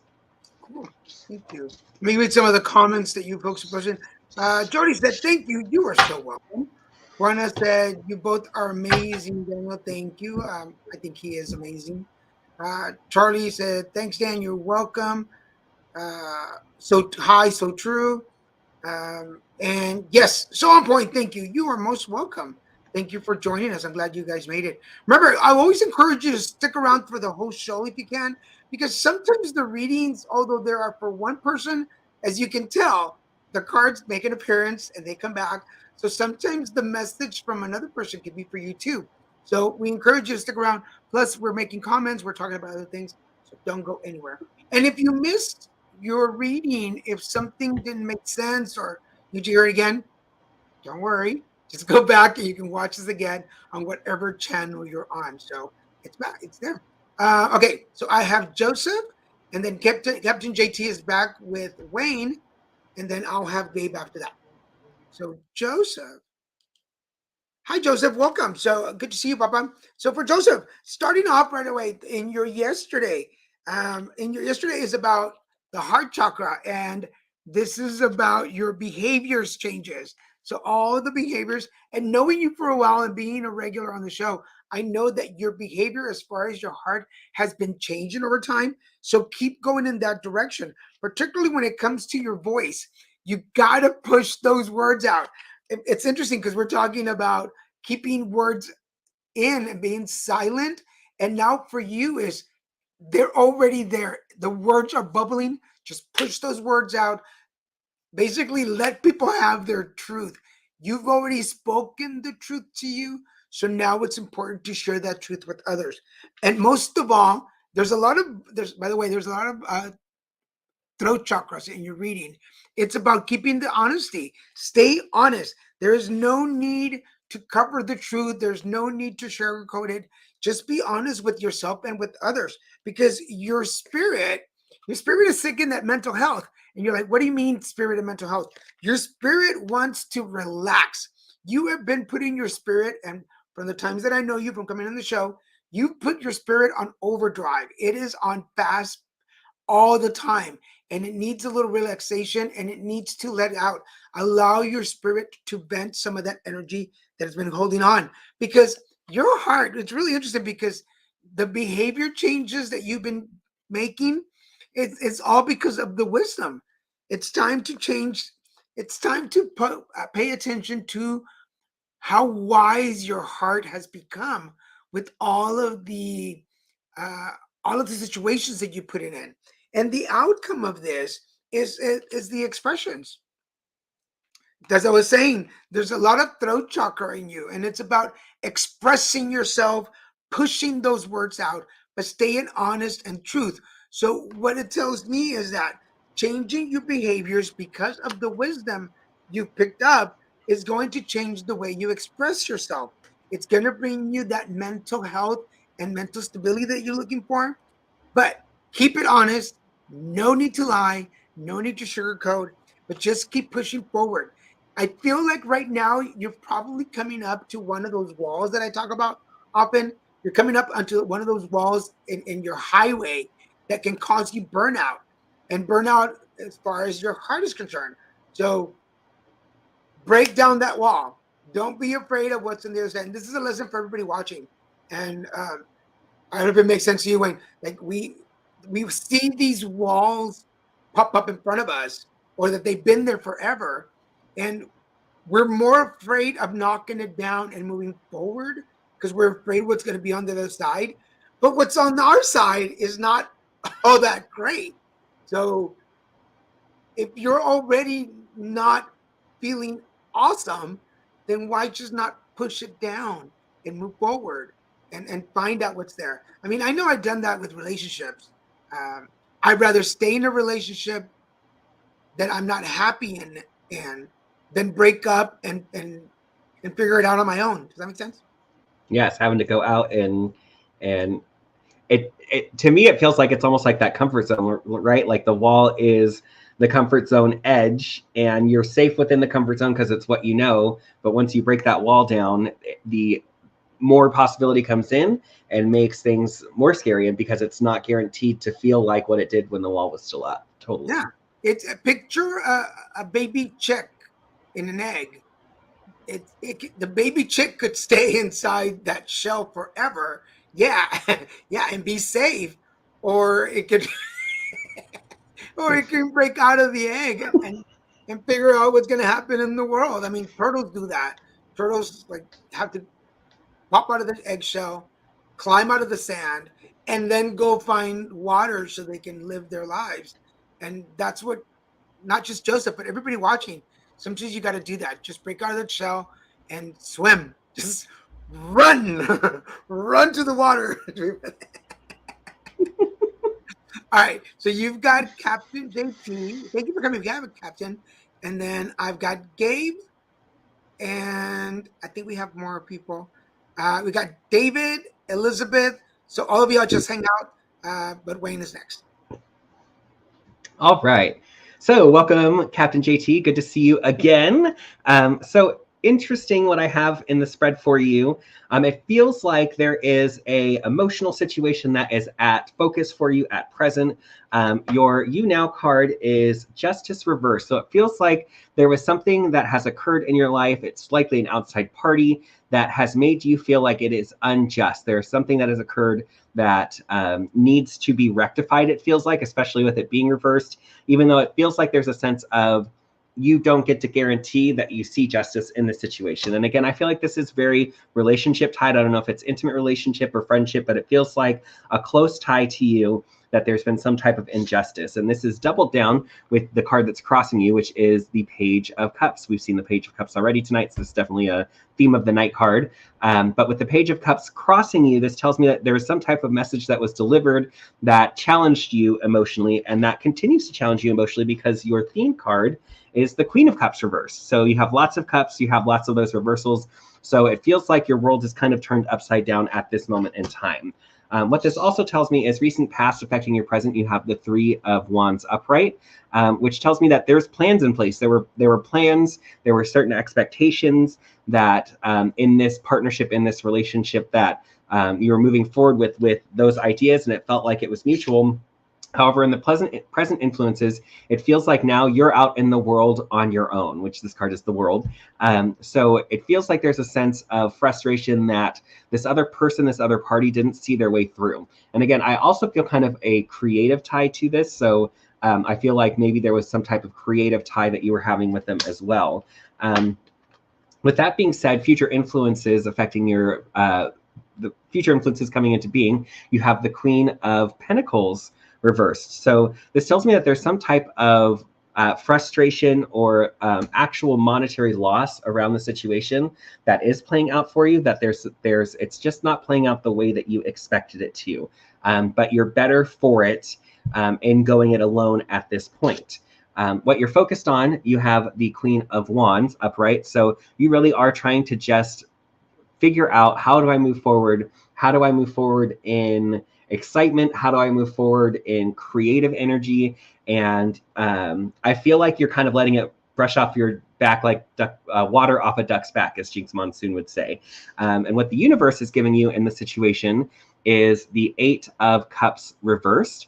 Cool. Thank you. Let me read some of the comments that you folks are posting. Jody said, thank you. You are so welcome. Juana said, you both are amazing, Daniel. Thank you. I think he is amazing. Charlie said, thanks, Dan. You're welcome. So high, so true. And yes, so on point. Thank you. You are most welcome. Thank you for joining us. I'm glad you guys made it. Remember, I always encourage you to stick around for the whole show if you can, because sometimes the readings, although there are for one person, as you can tell, the cards make an appearance and they come back. So sometimes the message from another person can be for you too. So we encourage you to stick around. Plus, we're making comments, we're talking about other things. So don't go anywhere. And if you missed your reading, if something didn't make sense or need to hear it again, don't worry. Just go back and you can watch this again on whatever channel you're on. So it's back. It's there. Okay, so I have Joseph, and then Captain JT is back with Wayne, and then I'll have Gabe after that. So Joseph. Hi, Joseph. Welcome. So good to see you, Papa. So for Joseph, starting off right away in your yesterday, yesterday is about the heart chakra, and this is about your behaviors changes. So all the behaviors, and knowing you for a while and being a regular on the show, I know that your behavior as far as your heart has been changing over time. So keep going in that direction, particularly when it comes to your voice. You got to push those words out. it's interesting because we're talking about keeping words in and being silent. And now for you is they're already there. The words are bubbling. Just push those words out. Basically, let people have their truth. You've already spoken the truth to you. So now it's important to share that truth with others. And most of all, by the way, there's a lot of throat chakras in your reading. It's about keeping the honesty. Stay honest. There is no need to cover the truth. There's no need to sugarcoat it. Just be honest with yourself and with others because your spirit is seeking that mental health. And you're like, what do you mean spirit and mental health? Your spirit wants to relax. You have been putting your spirit, and from the times that I know you from coming on the show, you put your spirit on overdrive. It is on fast all the time, and it needs a little relaxation and it needs to let out. Allow your spirit to vent some of that energy that has been holding on because your heart, it's really interesting because the behavior changes that you've been making, it's all because of the wisdom. It's time to change. It's time to pay attention to how wise your heart has become with uh, all of the situations that you put it in. And the outcome of this is the expressions. As I was saying, there's a lot of throat chakra in you, and it's about expressing yourself, pushing those words out, but staying honest and truth. So, what it tells me is that changing your behaviors because of the wisdom you picked up is going to change the way you express yourself. It's going to bring you that mental health and mental stability that you're looking for. But keep it honest. No need to lie. No need to sugarcoat, but just keep pushing forward. I feel like right now you're probably coming up to one of those walls that I talk about often. You're coming up onto one of those walls in your highway that can cause you burnout and burnout as far as your heart is concerned. So break down that wall. Don't be afraid of what's in the other side. And this is a lesson for everybody watching. And I don't know if it makes sense to you when like we've seen these walls pop up in front of us or that they've been there forever. And we're more afraid of knocking it down and moving forward because we're afraid what's going to be on the other side. But what's on our side is not all that great. So if you're already not feeling awesome, then why just not push it down and move forward and find out what's there? I mean, I know I've done that with relationships. Um, I'd rather stay in a relationship that I'm not happy in than break up and figure it out on my own. Does that make sense? Yes, having to go out and it to me it feels like it's almost like that comfort zone, right? Like the wall is the comfort zone edge and you're safe within the comfort zone because it's what you know, but once you break that wall down, the more possibility comes in and makes things more scary, and because it's not guaranteed to feel like what it did when the wall was still up. Totally. Yeah. It's a picture a baby chick in an egg. The baby chick could stay inside that shell forever. Yeah, yeah, and be safe, or it could, or it can break out of the egg and figure out what's going to happen in the world. I mean, turtles do that. Turtles like have to pop out of the eggshell, climb out of the sand, and then go find water so they can live their lives. And that's what not just Joseph, but everybody watching. Sometimes you got to do that. Just break out of the shell and swim. Just run, run to the water. All right. So you've got Captain JT. Thank you for coming. We have a captain. And then I've got Gabe. And I think we have more people. We got David, Elizabeth. So all of y'all just hang out. But Wayne is next. All right. So welcome, Captain JT. Good to see you again. So interesting what I have in the spread for you. It feels like there is a emotional situation that is at focus for you at present. Your You Now card is Justice Reverse. So it feels like there was something that has occurred in your life. It's likely an outside party that has made you feel like it is unjust. There's something that has occurred that needs to be rectified, it feels like, especially with it being reversed, even though it feels like there's a sense of you don't get to guarantee that you see justice in the situation. And again, I feel like this is very relationship tied. I don't know if it's intimate relationship or friendship, but it feels like a close tie to you, that there's been some type of injustice. And this is doubled down with the card that's crossing you, which is the Page of Cups. We've seen the Page of Cups already tonight, so this is definitely a theme of the night card. But with the Page of Cups crossing you, this tells me that there was some type of message that was delivered that challenged you emotionally, and that continues to challenge you emotionally because your theme card is the Queen of Cups reversed. So you have lots of cups, you have lots of those reversals. So it feels like your world is kind of turned upside down at this moment in time. What this also tells me is recent past affecting your present. You have the Three of Wands upright, which tells me that there's plans in place. There were plans, there were certain expectations that in this partnership, in this relationship, that you were moving forward with those ideas, and it felt like it was mutual. However, in the present influences, it feels like now you're out in the world on your own, which this card is the World. So it feels like there's a sense of frustration that this other person, this other party didn't see their way through. And again, I also feel kind of a creative tie to this. So I feel like maybe there was some type of creative tie that you were having with them as well. With that being said, future influences affecting your, the future influences coming into being, you have the Queen of Pentacles reversed. So this tells me that there's some type of frustration or actual monetary loss around the situation that is playing out for you, that it's just not playing out the way that you expected it to. But you're better for it in going it alone at this point. What you're focused on, you have the Queen of Wands upright. So you really are trying to just figure out, how do I move forward? How do I move forward in excitement? How do I move forward in creative energy? And I feel like you're kind of letting it brush off your back like water off a duck's back, as Jinx Monsoon would say. And what the universe is giving you in the situation is the Eight of Cups reversed,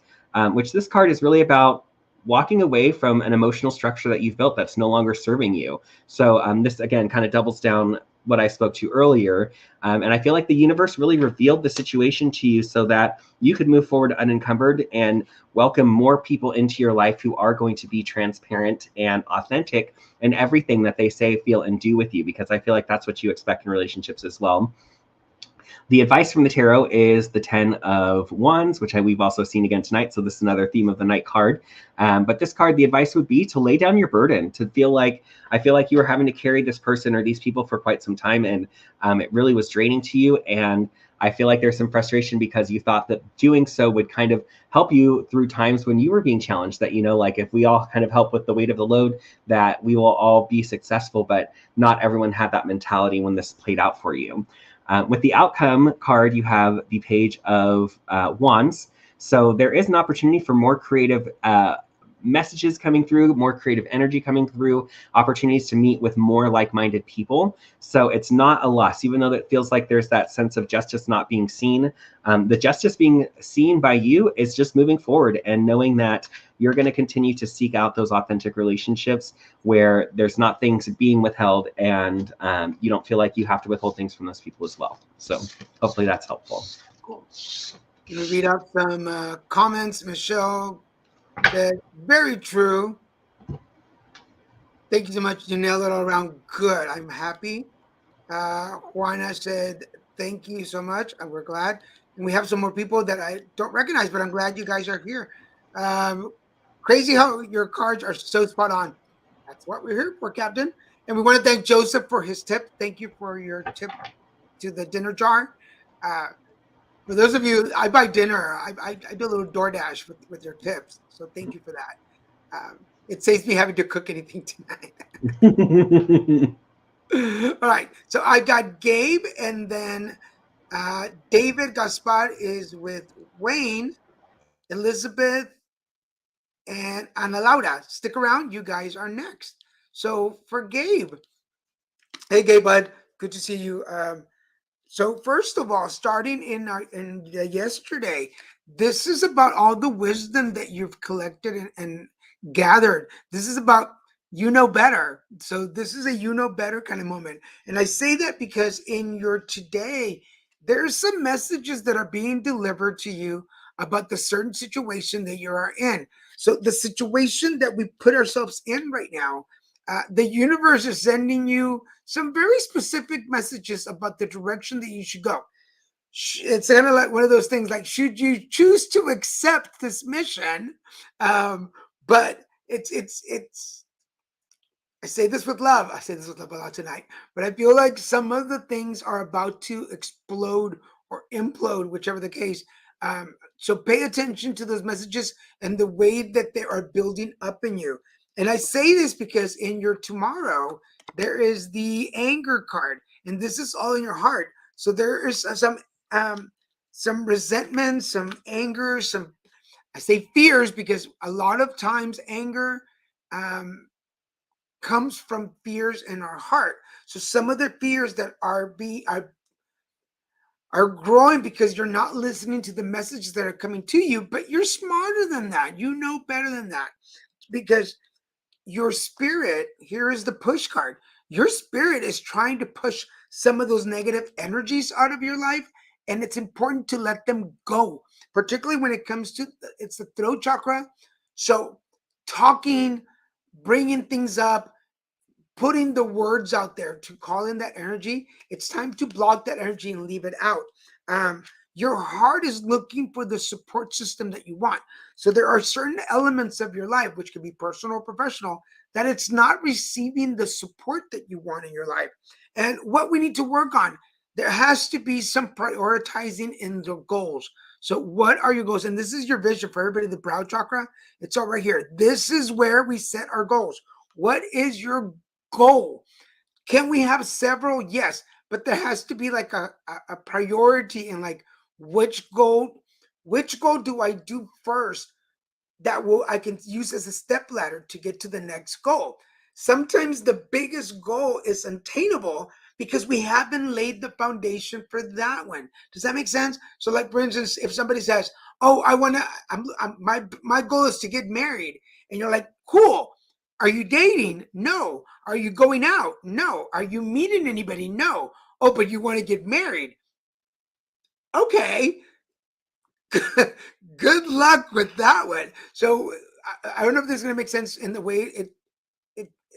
which this card is really about walking away from an emotional structure that you've built that's no longer serving you. So this, again, kind of doubles down what I spoke to earlier. And I feel like the universe really revealed the situation to you so that you could move forward unencumbered and welcome more people into your life who are going to be transparent and authentic in everything that they say, feel, and do with you, because I feel like that's what you expect in relationships as well. The advice from the tarot is the Ten of Wands, which we've also seen again tonight. So this is another theme of the night card. But this card, the advice would be to lay down your burden, to feel like, I feel like you were having to carry this person or these people for quite some time, and it really was draining to you. And I feel like there's some frustration because you thought that doing so would kind of help you through times when you were being challenged, that, like if we all kind of help with the weight of the load, that we will all be successful. But not everyone had that mentality when this played out for you. With the outcome card, you have the Page of Wands. So there is an opportunity for more creative messages coming through, more creative energy coming through, opportunities to meet with more like-minded people. So it's not a loss, even though it feels like there's that sense of justice not being seen. The justice being seen by you is just moving forward and knowing that you're going to continue to seek out those authentic relationships where there's not things being withheld, and you don't feel like you have to withhold things from those people as well. So hopefully that's helpful. Cool. Can we read out some comments? Michelle said, very true. Thank you so much. You nailed it all around. Good. I'm happy. Juana said, thank you so much. And we're glad. And we have some more people that I don't recognize, but I'm glad you guys are here. Crazy how your cards are so spot on. That's what we're here for, Captain. And we want to thank Joseph for his tip. Thank you for your tip to the dinner jar. For those of you, I buy dinner. I do a little DoorDash with your tips. So thank you for that. It saves me having to cook anything tonight. All right. So I got Gabe, and then David Gaspar is with Wayne, Elizabeth, and Ana Laura. Stick around. You guys are next. So for Gabe, hey, Gabe, bud. Good to see you. So first of all, starting in yesterday, this is about all the wisdom that you've collected and gathered. This is about better. So this is a better kind of moment. And I say that because in your today, there's some messages that are being delivered to you about the certain situation that you are in. So the situation that we put ourselves in right now The universe is sending you some very specific messages about the direction that you should go. It's kind of like one of those things like, should you choose to accept this mission? But it's I say this with love. I say this with love a lot tonight, but I feel like some of the things are about to explode or implode, whichever the case. So pay attention to those messages and the way that they are building up in you. And I say this because in your tomorrow, there is the anger card, and this is all in your heart. So there is some resentment, some anger, some, I say fears because a lot of times anger um, comes from fears in our heart. So some of the fears that are growing because you're not listening to the messages that are coming to you, but you're smarter than that. You know better than that because your spirit, here is the push card. Your spirit is trying to push some of those negative energies out of your life, and it's important to let them go, particularly when it comes to it's the throat chakra. So talking, bringing things up, putting the words out there to call in that energy, it's time to block that energy and leave it out. Um, your heart is looking for the support system that you want. So there are certain elements of your life, which could be personal or professional, that it's not receiving the support that you want in your life. And what we need to work on, there has to be some prioritizing in the goals. So what are your goals? And this is your vision for everybody, the brow chakra. It's all right here. This is where we set our goals. What is your goal? Can we have several? Yes, but there has to be like a priority in like which goal do I do first that will I can use as a step ladder to get to the next goal. Sometimes the biggest goal is unattainable because we haven't laid the foundation for that one. Does that make sense? So, like for instance, if somebody says, "Oh, I want to," my goal is to get married, and you're like, "Cool." Are you dating? No. Are you going out? No. Are you meeting anybody? No. Oh, but you want to get married? Okay. Good luck with that one. So I don't know if this is going to make sense in the way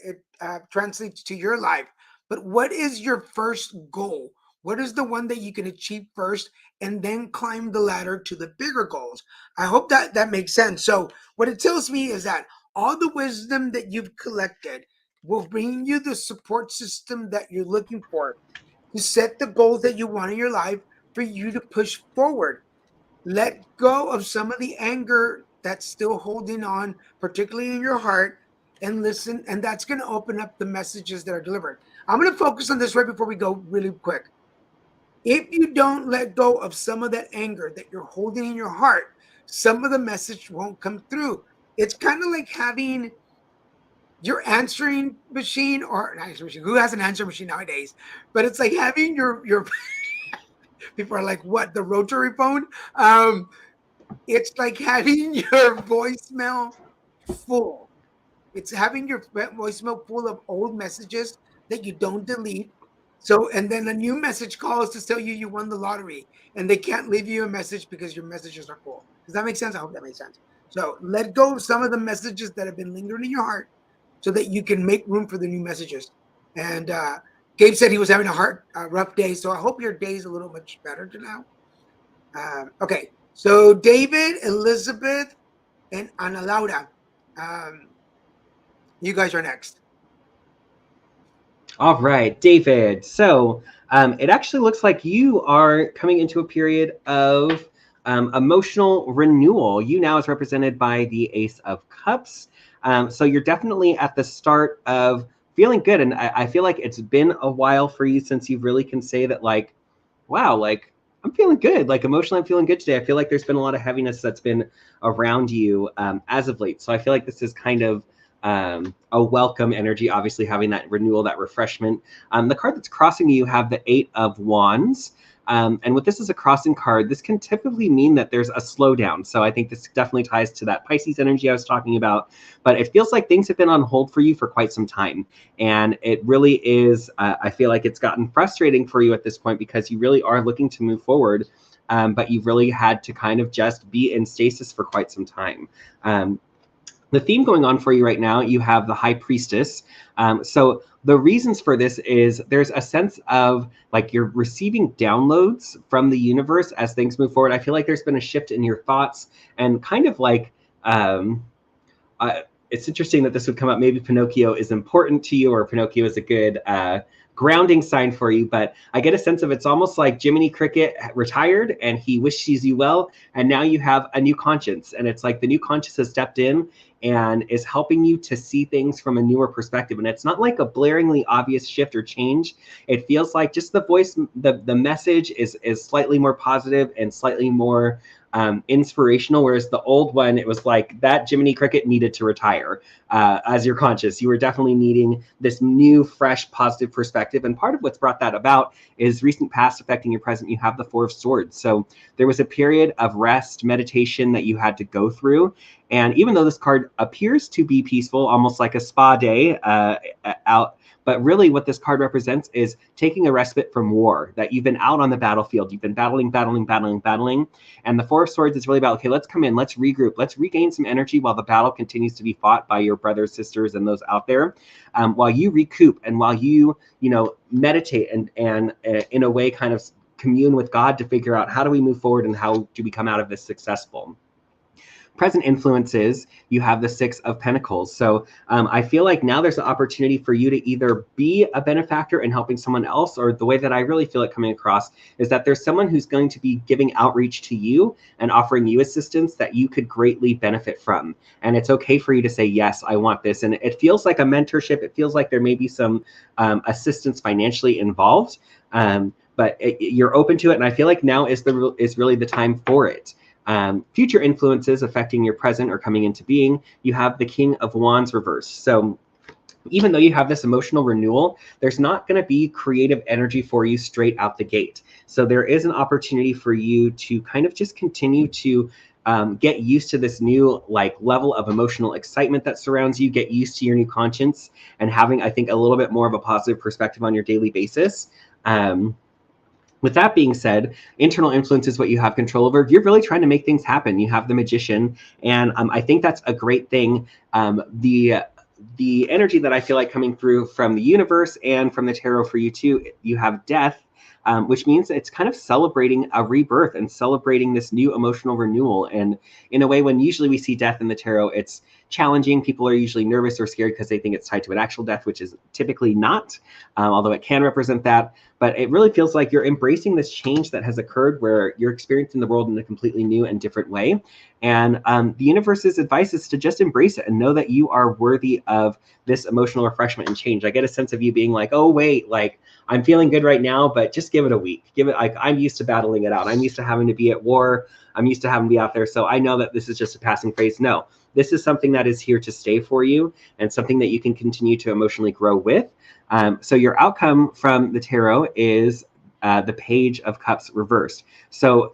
it translates to your life. But what is your first goal? What is the one that you can achieve first, and then climb the ladder to the bigger goals? I hope that that makes sense. So what it tells me is that all the wisdom that you've collected will bring you the support system that you're looking for to set the goals that you want in your life for you to push forward. Let go of some of the anger that's still holding on, particularly in your heart, and listen. And that's going to open up the messages that are delivered. I'm going to focus on this right before we go really quick. If you don't let go of some of that anger that you're holding in your heart, some of the message won't come through. It's kind of like having your answering machine, or not answering machine, who has an answering machine nowadays? But it's like having your people are like, what, the rotary phone? Um, it's like having your voicemail full. It's having your voicemail full of old messages that you don't delete. So, and then a new message calls to tell you you won the lottery, and they can't leave you a message because your messages are full. Does that make sense? I hope that makes sense. So, let go of some of the messages that have been lingering in your heart so that you can make room for the new messages. And Gabe said he was having a rough day. So, I hope your day is a little much better now. Okay. So, David, Elizabeth, and Ana Laura, um, you guys are next. All right, David. So it actually looks like you are coming into a period of emotional renewal. You now is represented by the Ace of Cups. So you're definitely at the start of feeling good. And I feel like it's been a while for you since you really can say that, like, wow, like, I'm feeling good. Like, emotionally, I'm feeling good today. I feel like there's been a lot of heaviness that's been around you as of late. So I feel like this is kind of a welcome energy, obviously having that renewal, that refreshment. The card that's crossing you have the Eight of Wands. And with this as a crossing card, this can typically mean that there's a slowdown. So I think this definitely ties to that Pisces energy I was talking about. But it feels like things have been on hold for you for quite some time. And it really is, I feel like it's gotten frustrating for you at this point because you really are looking to move forward. But you've really had to kind of just be in stasis for quite some time. The theme going on for you right now, you have the High Priestess. So the reasons for this is there's a sense of like you're receiving downloads from the universe as things move forward. I feel like there's been a shift in your thoughts and kind of like um, it's interesting that this would come up. Maybe Pinocchio is important to you, or Pinocchio is a good grounding sign for you. But I get a sense of it's almost like Jiminy Cricket retired and he wishes you well. And now you have a new conscience. And it's like the new conscience has stepped in and is helping you to see things from a newer perspective. And it's not like a blaringly obvious shift or change. It feels like just the voice, the message is slightly more positive and slightly more inspirational, whereas the old one, it was like that Jiminy Cricket needed to retire. As your conscious, you were definitely needing this new, fresh, positive perspective. And part of what's brought that about is recent past affecting your present. You have the Four of Swords. So there was a period of rest, meditation that you had to go through. And even though this card appears to be peaceful, almost like a spa day out, but really what this card represents is taking a respite from war, that you've been out on the battlefield. You've been battling. And the Four of Swords is really about, okay, let's come in, let's regroup, let's regain some energy while the battle continues to be fought by your brothers, sisters, and those out there. While you recoup and while you meditate and in a way kind of commune with God to figure out how do we move forward and how do we come out of this successful. Present influences, you have the Six of Pentacles. So I feel like now there's an opportunity for you to either be a benefactor and helping someone else, or the way that I really feel it coming across is that there's someone who's going to be giving outreach to you and offering you assistance that you could greatly benefit from. And it's okay for you to say, yes, I want this. And it feels like a mentorship. It feels like there may be some assistance financially involved, but you're open to it. And I feel like now is really the time for it. Future influences affecting your present or coming into being, you have the King of Wands reversed. So even though you have this emotional renewal, there's not going to be creative energy for you straight out the gate. So there is an opportunity for you to kind of just continue to get used to this new level of emotional excitement that surrounds you, get used to your new conscience, and having, I think, a little bit more of a positive perspective on your daily basis. With that being said, internal influence is what you have control over. You're really trying to make things happen. You have the Magician, and I think that's a great thing. The energy that I feel like coming through from the universe and from the tarot for you too, you have Death, which means it's kind of celebrating a rebirth and celebrating this new emotional renewal. And in a way, when usually we see death in the tarot, it's challenging. People are usually nervous or scared because they think it's tied to an actual death, which is typically not, although it can represent that. But it really feels like you're embracing this change that has occurred where you're experiencing the world in a completely new and different way. And the universe's advice is to just embrace it and know that you are worthy of this emotional refreshment and change. I get a sense of you being like, oh, wait, I'm feeling good right now, but just give it a week. Give it, I'm used to battling it out. I'm used to having to be at war. I'm used to having to be out there. So I know that this is just a passing phase. No, this is something that is here to stay for you and something that you can continue to emotionally grow with. So your outcome from the tarot is the Page of Cups reversed. So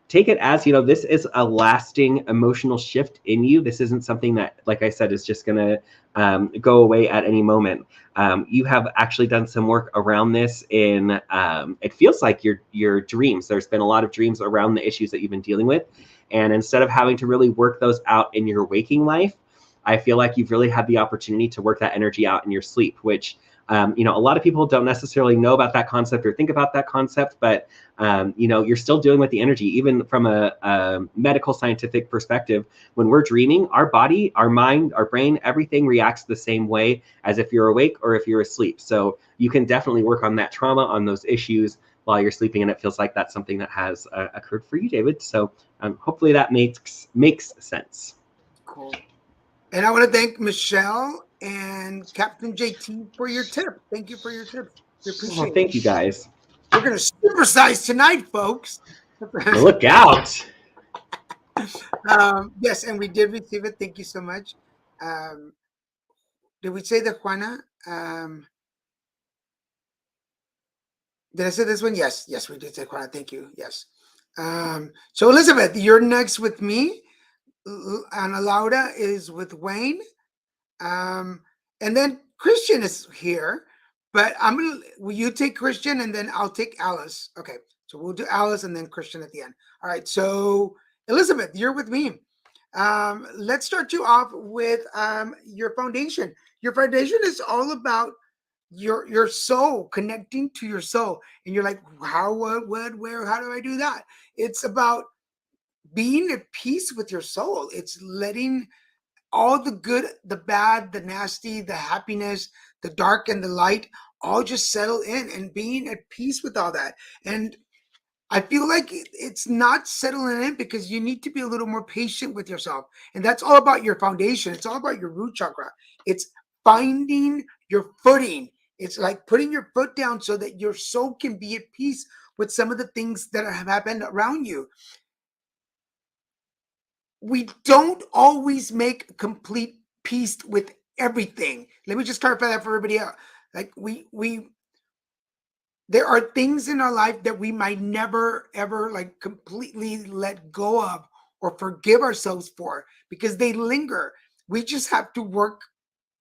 take it as, this is a lasting emotional shift in you. This isn't something that, like I said, is just going to go away at any moment. You have actually done some work around this in, it feels like your dreams. There's been a lot of dreams around the issues that you've been dealing with. And instead of having to really work those out in your waking life, I feel like you've really had the opportunity to work that energy out in your sleep, which a lot of people don't necessarily know about that concept or think about that concept, but you're still dealing with the energy, even from a medical scientific perspective. When we're dreaming, our body, our mind, our brain, everything reacts the same way as if you're awake or if you're asleep. So you can definitely work on that trauma, on those issues while you're sleeping, and it feels like that's something that has occurred for you, David. So hopefully that makes sense. Cool. And I want to thank Michelle and Captain JT for your tip. Thank you for your tips. We appreciate it. Thank you, guys. We're going to supersize tonight, folks. Look out. Yes, and we did receive it. Thank you so much. Did we say the Juana? Did I say this one? Yes, we did say Juana. Thank you. Yes. So Elizabeth, you're next with me. Ana Laura is with Wayne. And then Christian is here. But will you take Christian and then I'll take Alice? Okay. So we'll do Alice and then Christian at the end. All right. So Elizabeth, you're with me. Let's start you off with your foundation. Your foundation is all about your soul, connecting to your soul. And you're like, how, what, where, how do I do that? It's about being at peace with your soul. It's letting all the good, the bad, the nasty, the happiness, the dark and the light all just settle in, and being at peace with all that. And I feel like it's not settling in because you need to be a little more patient with yourself. And that's all about your foundation. It's all about your root chakra. It's finding your footing. It's like putting your foot down so that your soul can be at peace with some of the things that have happened around you. We don't always make complete peace with everything. Let me just clarify that for everybody else. Like we there are things in our life that we might never ever like completely let go of or forgive ourselves for because they linger. We just have to work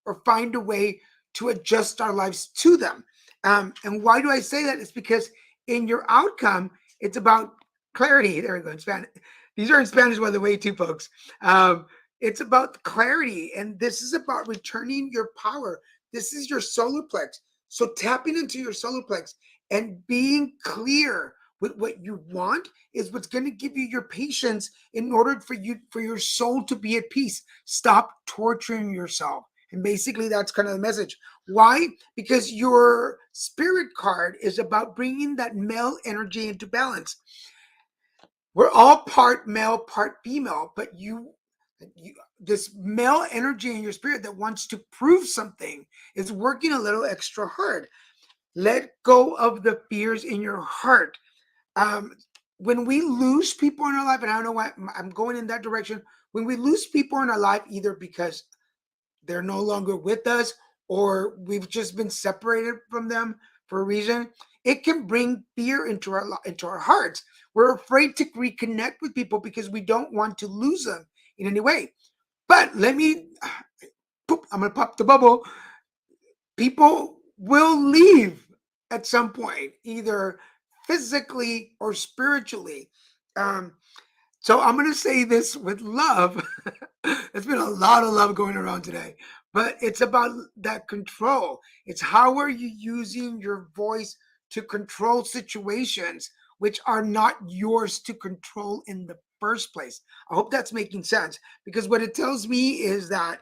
or find a way to adjust our lives to them. And why do I say that? It's because in your outcome, it's about clarity. There we go in Spanish. These are in Spanish, by the way, too, folks. It's about clarity, and this is about returning your power. This is your solar plex. So tapping into your solar plex and being clear with what you want is what's going to give you your patience in order for your soul to be at peace. Stop torturing yourself. And basically, that's kind of the message. Why? Because your spirit card is about bringing that male energy into balance. We're all part male, part female, but this male energy in your spirit that wants to prove something is working a little extra hard. Let go of the fears in your heart. When we lose people in our life, and I don't know why I'm going in that direction, when we lose people in our life, either because they're no longer with us or we've just been separated from them for a reason, it can bring fear into our hearts. We're afraid to reconnect with people because we don't want to lose them in any way. But I'm going to pop the bubble. People will leave at some point, either physically or spiritually. Um, so I'm going to say this with love. There's been a lot of love going around today, but it's about that control. It's how are you using your voice to control situations which are not yours to control in the first place. I hope that's making sense, because what it tells me is that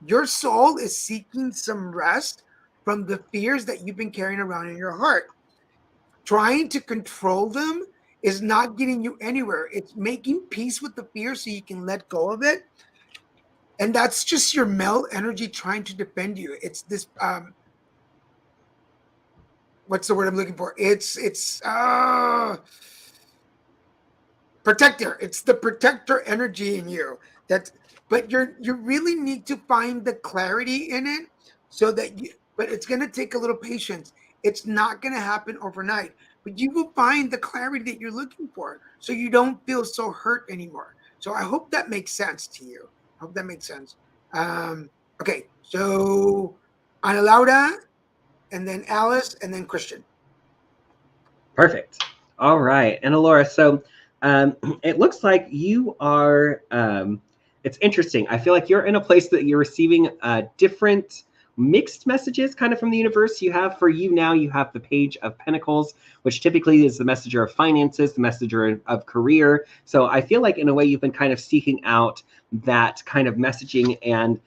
your soul is seeking some rest from the fears that you've been carrying around in your heart. Trying to control them is not getting you anywhere. It's making peace with the fear so you can let go of it. And that's just your male energy trying to defend you. It's this what's the word I'm looking for? It's protector. It's the protector energy in you. That's but you really need to find the clarity in it so that you but it's gonna take a little patience. It's not gonna happen overnight, but you will find the clarity that you're looking for so you don't feel so hurt anymore. So I hope that makes sense to you. I hope that makes sense. Okay, so Ana Laura, and then Alice, and then Christian. Perfect. All right. And Alora, so it looks like you are, it's interesting. I feel like you're in a place that you're receiving different mixed messages kind of from the universe. You have for you now, you have the Page of Pentacles, which typically is the messenger of finances, the messenger of career. So I feel like in a way you've been kind of seeking out that kind of messaging, and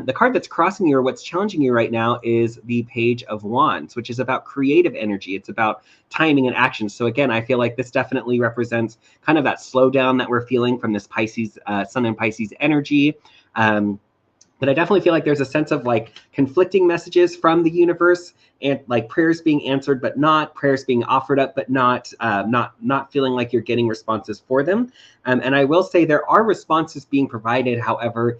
the card that's crossing you or what's challenging you right now is the Page of Wands, which is about creative energy. It's about timing and action. So again, I feel like this definitely represents kind of that slowdown that we're feeling from this Pisces, Sun and Pisces energy. But I definitely feel like there's a sense of like conflicting messages from the universe, and like prayers being answered but not, prayers being offered up but not feeling like you're getting responses for them. And I will say there are responses being provided. However,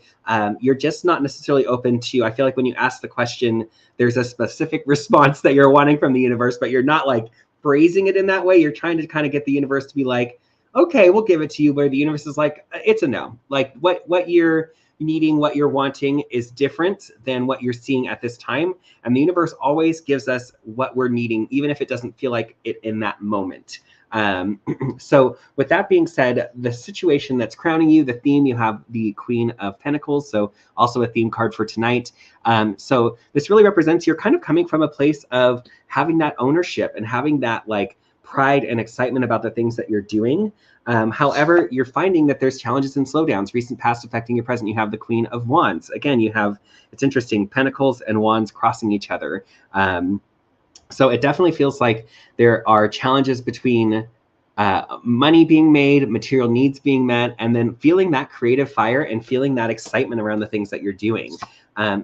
you're just not necessarily open to. I feel like when you ask the question, there's a specific response that you're wanting from the universe, but you're not like phrasing it in that way. You're trying to kind of get the universe to be like, okay, we'll give it to you, where the universe is like, it's a no. Like what you're needing, what you're wanting is different than what you're seeing at this time. And the universe always gives us what we're needing, even if it doesn't feel like it in that moment. So with that being said, the situation that's crowning you, the theme, you have the Queen of Pentacles, so also a theme card for tonight. So this really represents you're kind of coming from a place of having that ownership and having that like pride and excitement about the things that you're doing. However, you're finding that there's challenges and slowdowns, recent past affecting your present. You have the Queen of Wands. Again, you have, it's interesting, Pentacles and Wands crossing each other. So it definitely feels like there are challenges between money being made, material needs being met, and then feeling that creative fire and feeling that excitement around the things that you're doing.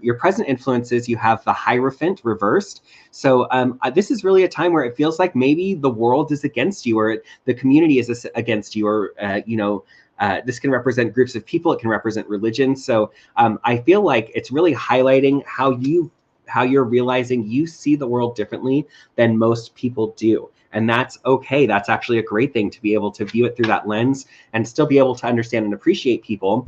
Your present influences, you have the Hierophant reversed. So this is really a time where it feels like maybe the world is against you, or the community is against you, or this can represent groups of people, it can represent religion. So I feel like it's really highlighting how you're realizing you see the world differently than most people do. And that's okay. That's actually a great thing to be able to view it through that lens and still be able to understand and appreciate people.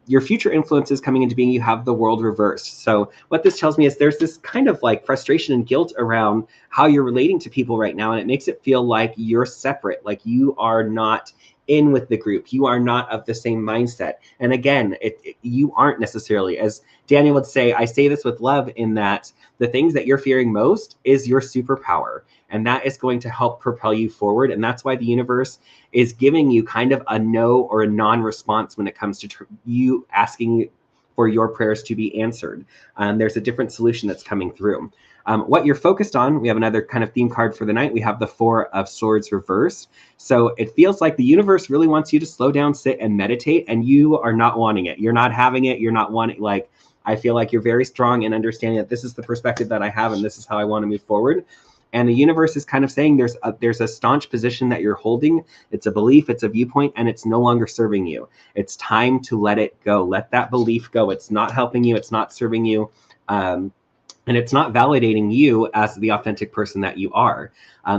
Your future influences coming into being, you have the World reversed. So what this tells me is there's this kind of like frustration and guilt around how you're relating to people right now. And it makes it feel like you're separate, like you are not in with the group. You are not of the same mindset. And again, you aren't necessarily, as Daniel would say, I say this with love, in that the things that you're fearing most is your superpower. And that is going to help propel you forward. And that's why the universe is giving you kind of a no or a non-response when it comes to you asking for your prayers to be answered. There's a different solution that's coming through. What you're focused on, we have another kind of theme card for the night. We have the Four of Swords reversed. So it feels like the universe really wants you to slow down, sit, and meditate, and you are not wanting it. You're not having it. You're not wanting, like, I feel like you're very strong in understanding that this is the perspective that I have and this is how I want to move forward. And the universe is kind of saying there's a staunch position that you're holding. It's a belief, it's a viewpoint, and it's no longer serving you. It's time to let it go. Let that belief go. It's not helping you. It's not serving you. And it's not validating you as the authentic person that you are.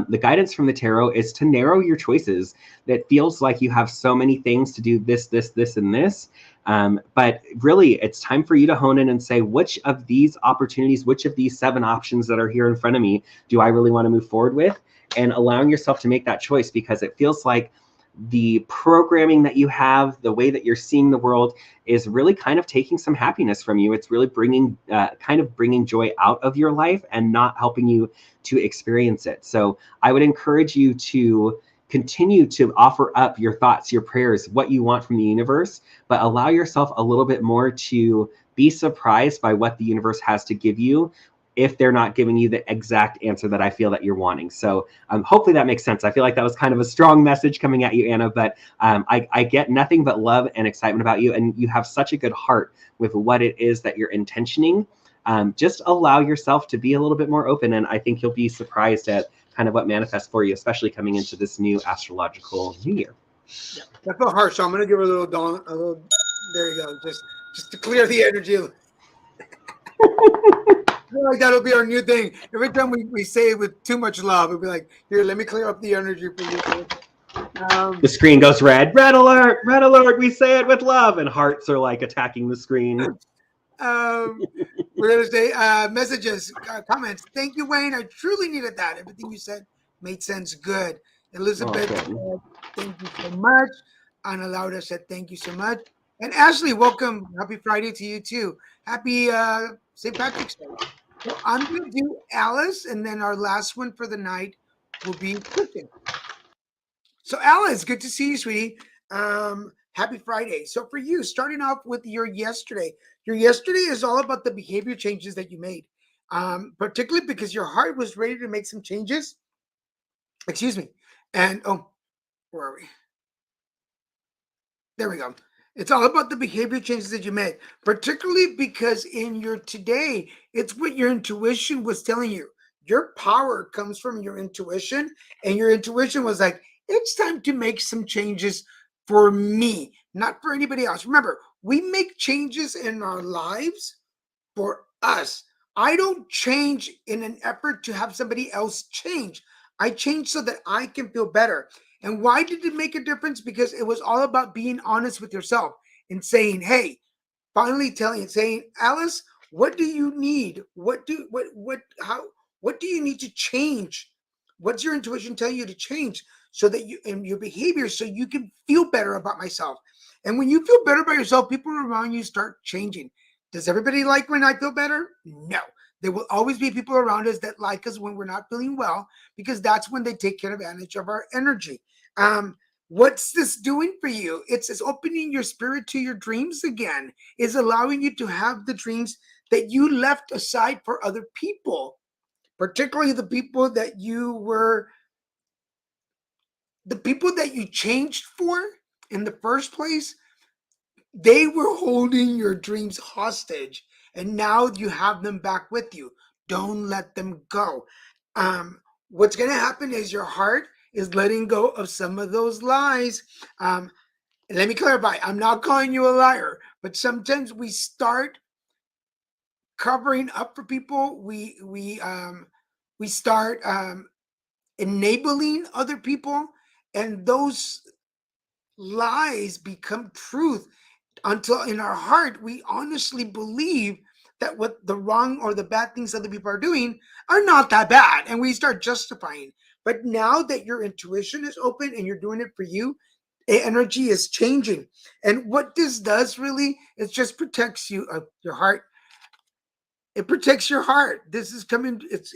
The guidance from the tarot is to narrow your choices. That feels like you have so many things to do, this, and this. But really, it's time for you to hone in and say, which of these opportunities, which of these 7 options that are here in front of me do I really want to move forward with? And allowing yourself to make that choice, because it feels like the programming that you have, the way that you're seeing the world, is really kind of taking some happiness from you. It's really bringing joy out of your life and not helping you to experience it. So I would encourage you to continue to offer up your thoughts, your prayers, what you want from the universe, but allow yourself a little bit more to be surprised by what the universe has to give you, if they're not giving you the exact answer that I feel that you're wanting. So hopefully that makes sense. I feel like that was kind of a strong message coming at you, Anna, but I get nothing but love and excitement about you. And you have such a good heart with what it is that you're intentioning. Just allow yourself to be a little bit more open. And I think you'll be surprised at kind of what manifests for you, especially coming into this new astrological new year. Yeah, that felt harsh. So I'm going to give her a little dawn. There you go. Just to clear the energy. I feel like that'll be our new thing. Every time we say it with too much love, we'll be like, here, let me clear up the energy for you. The screen goes red. Red alert! Red alert! We say it with love. And hearts are like attacking the screen. We're going to say messages, comments. Thank you, Wayne. I truly needed that. Everything you said made sense. Good. Elizabeth, thank you so much. Anna Laura said, thank you so much. And Ashley, welcome. Happy Friday to you, too. Happy St. Patrick's Day. So I'm going to do Alice, and then our last one for the night will be Kristen. So Alice, good to see you, sweetie. Happy Friday. So for you, starting off with your yesterday is all about the behavior changes that you made, particularly because your heart was ready to make some changes. Excuse me. And, where are we? There we go. It's all about the behavior changes that you made, particularly because in your today, it's what your intuition was telling you. Your power comes from your intuition, and your intuition was like, it's time to make some changes for me, not for anybody else. Remember, we make changes in our lives for us. I don't change in an effort to have somebody else change. I change so that I can feel better. And why did it make a difference? Because it was all about being honest with yourself and saying, hey, finally saying, Alice, what do you need? What do you need to change What's your intuition telling you to change so that you and your behavior so you can feel better about myself? And when you feel better about yourself, people around you start changing. Does everybody like when I feel better? No. There will always be people around us that like us when we're not feeling well, because that's when they take advantage of our energy. What's this doing for you? It's opening your spirit to your dreams again. Is allowing you to have the dreams that you left aside for other people, particularly the people that you changed for in the first place. They were holding your dreams hostage, and now you have them back with you. Don't let them go. What's going to happen is your heart is letting go of some of those lies. And let me clarify, I'm not calling you a liar, but sometimes we start covering up for people. We start enabling other people, and those lies become truth until in our heart we honestly believe that what the wrong or the bad things other people are doing are not that bad, and we start justifying. But now that your intuition is open and you're doing it for you, energy is changing. And what this does really is just protects you, your heart. It protects your heart. This is coming. It's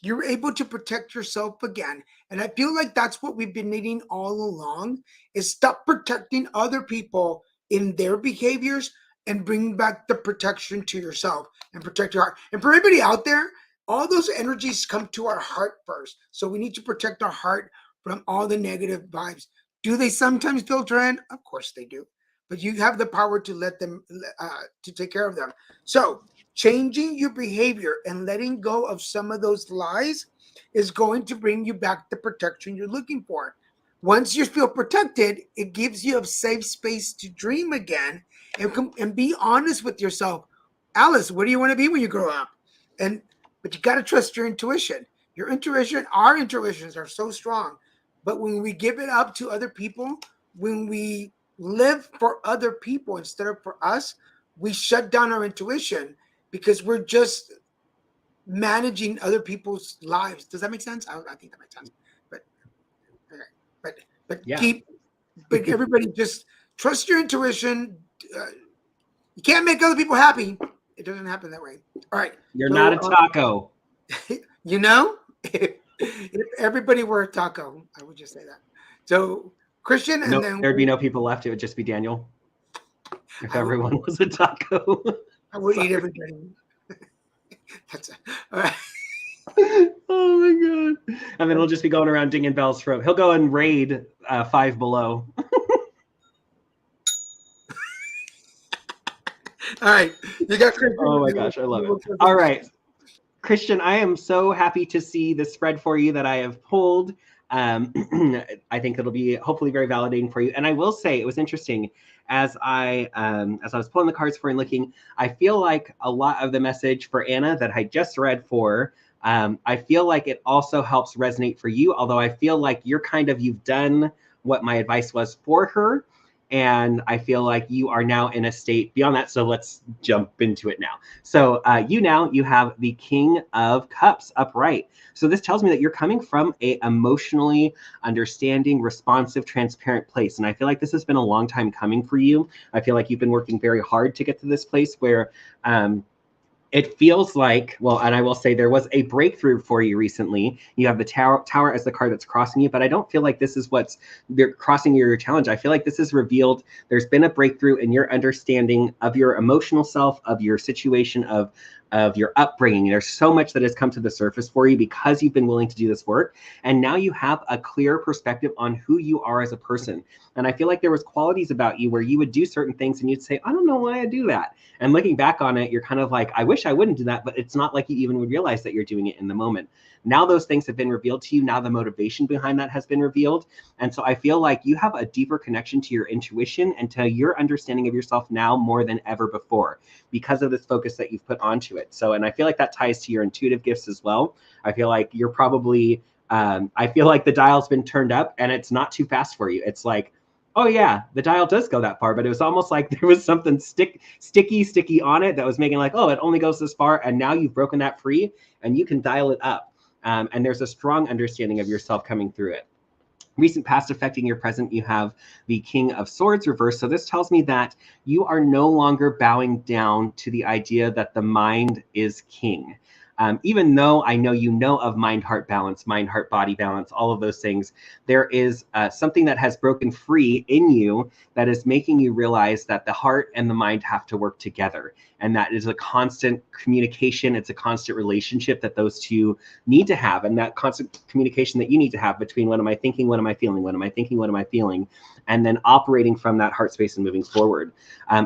you're able to protect yourself again. And I feel like that's what we've been needing all along, is stop protecting other people in their behaviors and bring back the protection to yourself and protect your heart. And for everybody out there, all those energies come to our heart first. So we need to protect our heart from all the negative vibes. Do they sometimes filter in? Of course they do. But you have the power to let them, to take care of them. So changing your behavior and letting go of some of those lies is going to bring you back the protection you're looking for. Once you feel protected, it gives you a safe space to dream again, and be honest with yourself. Alice, what do you want to be when you grow up? And but you got to trust your intuition. Your intuition, our intuitions are so strong. But when we give it up to other people, when we live for other people instead of for us, we shut down our intuition because we're just managing other people's lives. Does that make sense? I think that makes sense. But but but Yeah. keep but everybody just trust your intuition. You can't make other people happy. It doesn't happen that way. All right. You're So, not a taco. you know, if everybody were a taco, I would just say that. So Christian, and No, then there'd be no people left. It would just be Daniel. If I would, everyone was a taco. I would eat Sorry. everybody. That's it. All right. Oh my god. And then he'll just be going around dinging bells from. He'll go and raid Five Below. All right. You got Christian. Oh my gosh, I love it. All right. Christian, I am so happy to see the spread for you that I have pulled. I think it'll be hopefully very validating for you. And I will say it was interesting as I was pulling the cards for and looking. I feel like a lot of the message for Anna that I just read for, I feel like it also helps resonate for you. Although I feel like you've done what my advice was for her. And I feel like you are now in a state beyond that. So let's jump into it now. So you have the King of Cups upright. So this tells me that you're coming from a emotionally understanding, responsive, transparent place. And I feel like this has been a long time coming for you. I feel like you've been working very hard to get to this place where it feels like, well, and I will say there was a breakthrough for you recently. You have the tower as the card that's crossing you, but I don't feel like this is what's crossing your challenge. I feel like this is revealed. There's been a breakthrough in your understanding of your emotional self, of your situation, of your upbringing. There's so much that has come to the surface for you because you've been willing to do this work. And now you have a clear perspective on who you are as a person. And I feel like there was qualities about you where you would do certain things and you'd say, I don't know why I do that. And looking back on it, you're kind of like, I wish I wouldn't do that, but it's not like you even would realize that you're doing it in the moment. Now those things have been revealed to you. Now the motivation behind that has been revealed. And so I feel like you have a deeper connection to your intuition and to your understanding of yourself now more than ever before because of this focus that you've put onto it. So, and I feel like that ties to your intuitive gifts as well. I feel like you're probably, I feel like the dial's been turned up and it's not too fast for you. It's like, oh yeah, the dial does go that far, but it was almost like there was something sticky on it that was making like, oh, it only goes this far. And now you've broken that free and you can dial it up. and there's a strong understanding of yourself coming through it. Recent past affecting your present, you have the King of Swords reversed. So this tells me that you are no longer bowing down to the idea that the mind is king. Even though I know you know of mind-heart balance, mind-heart-body balance, all of those things, there is something that has broken free in you that is making you realize that the heart and the mind have to work together. And that is a constant communication. It's a constant relationship that those two need to have. And that constant communication that you need to have between what am I thinking, what am I feeling, what am I thinking, what am I feeling, and then operating from that heart space and moving forward.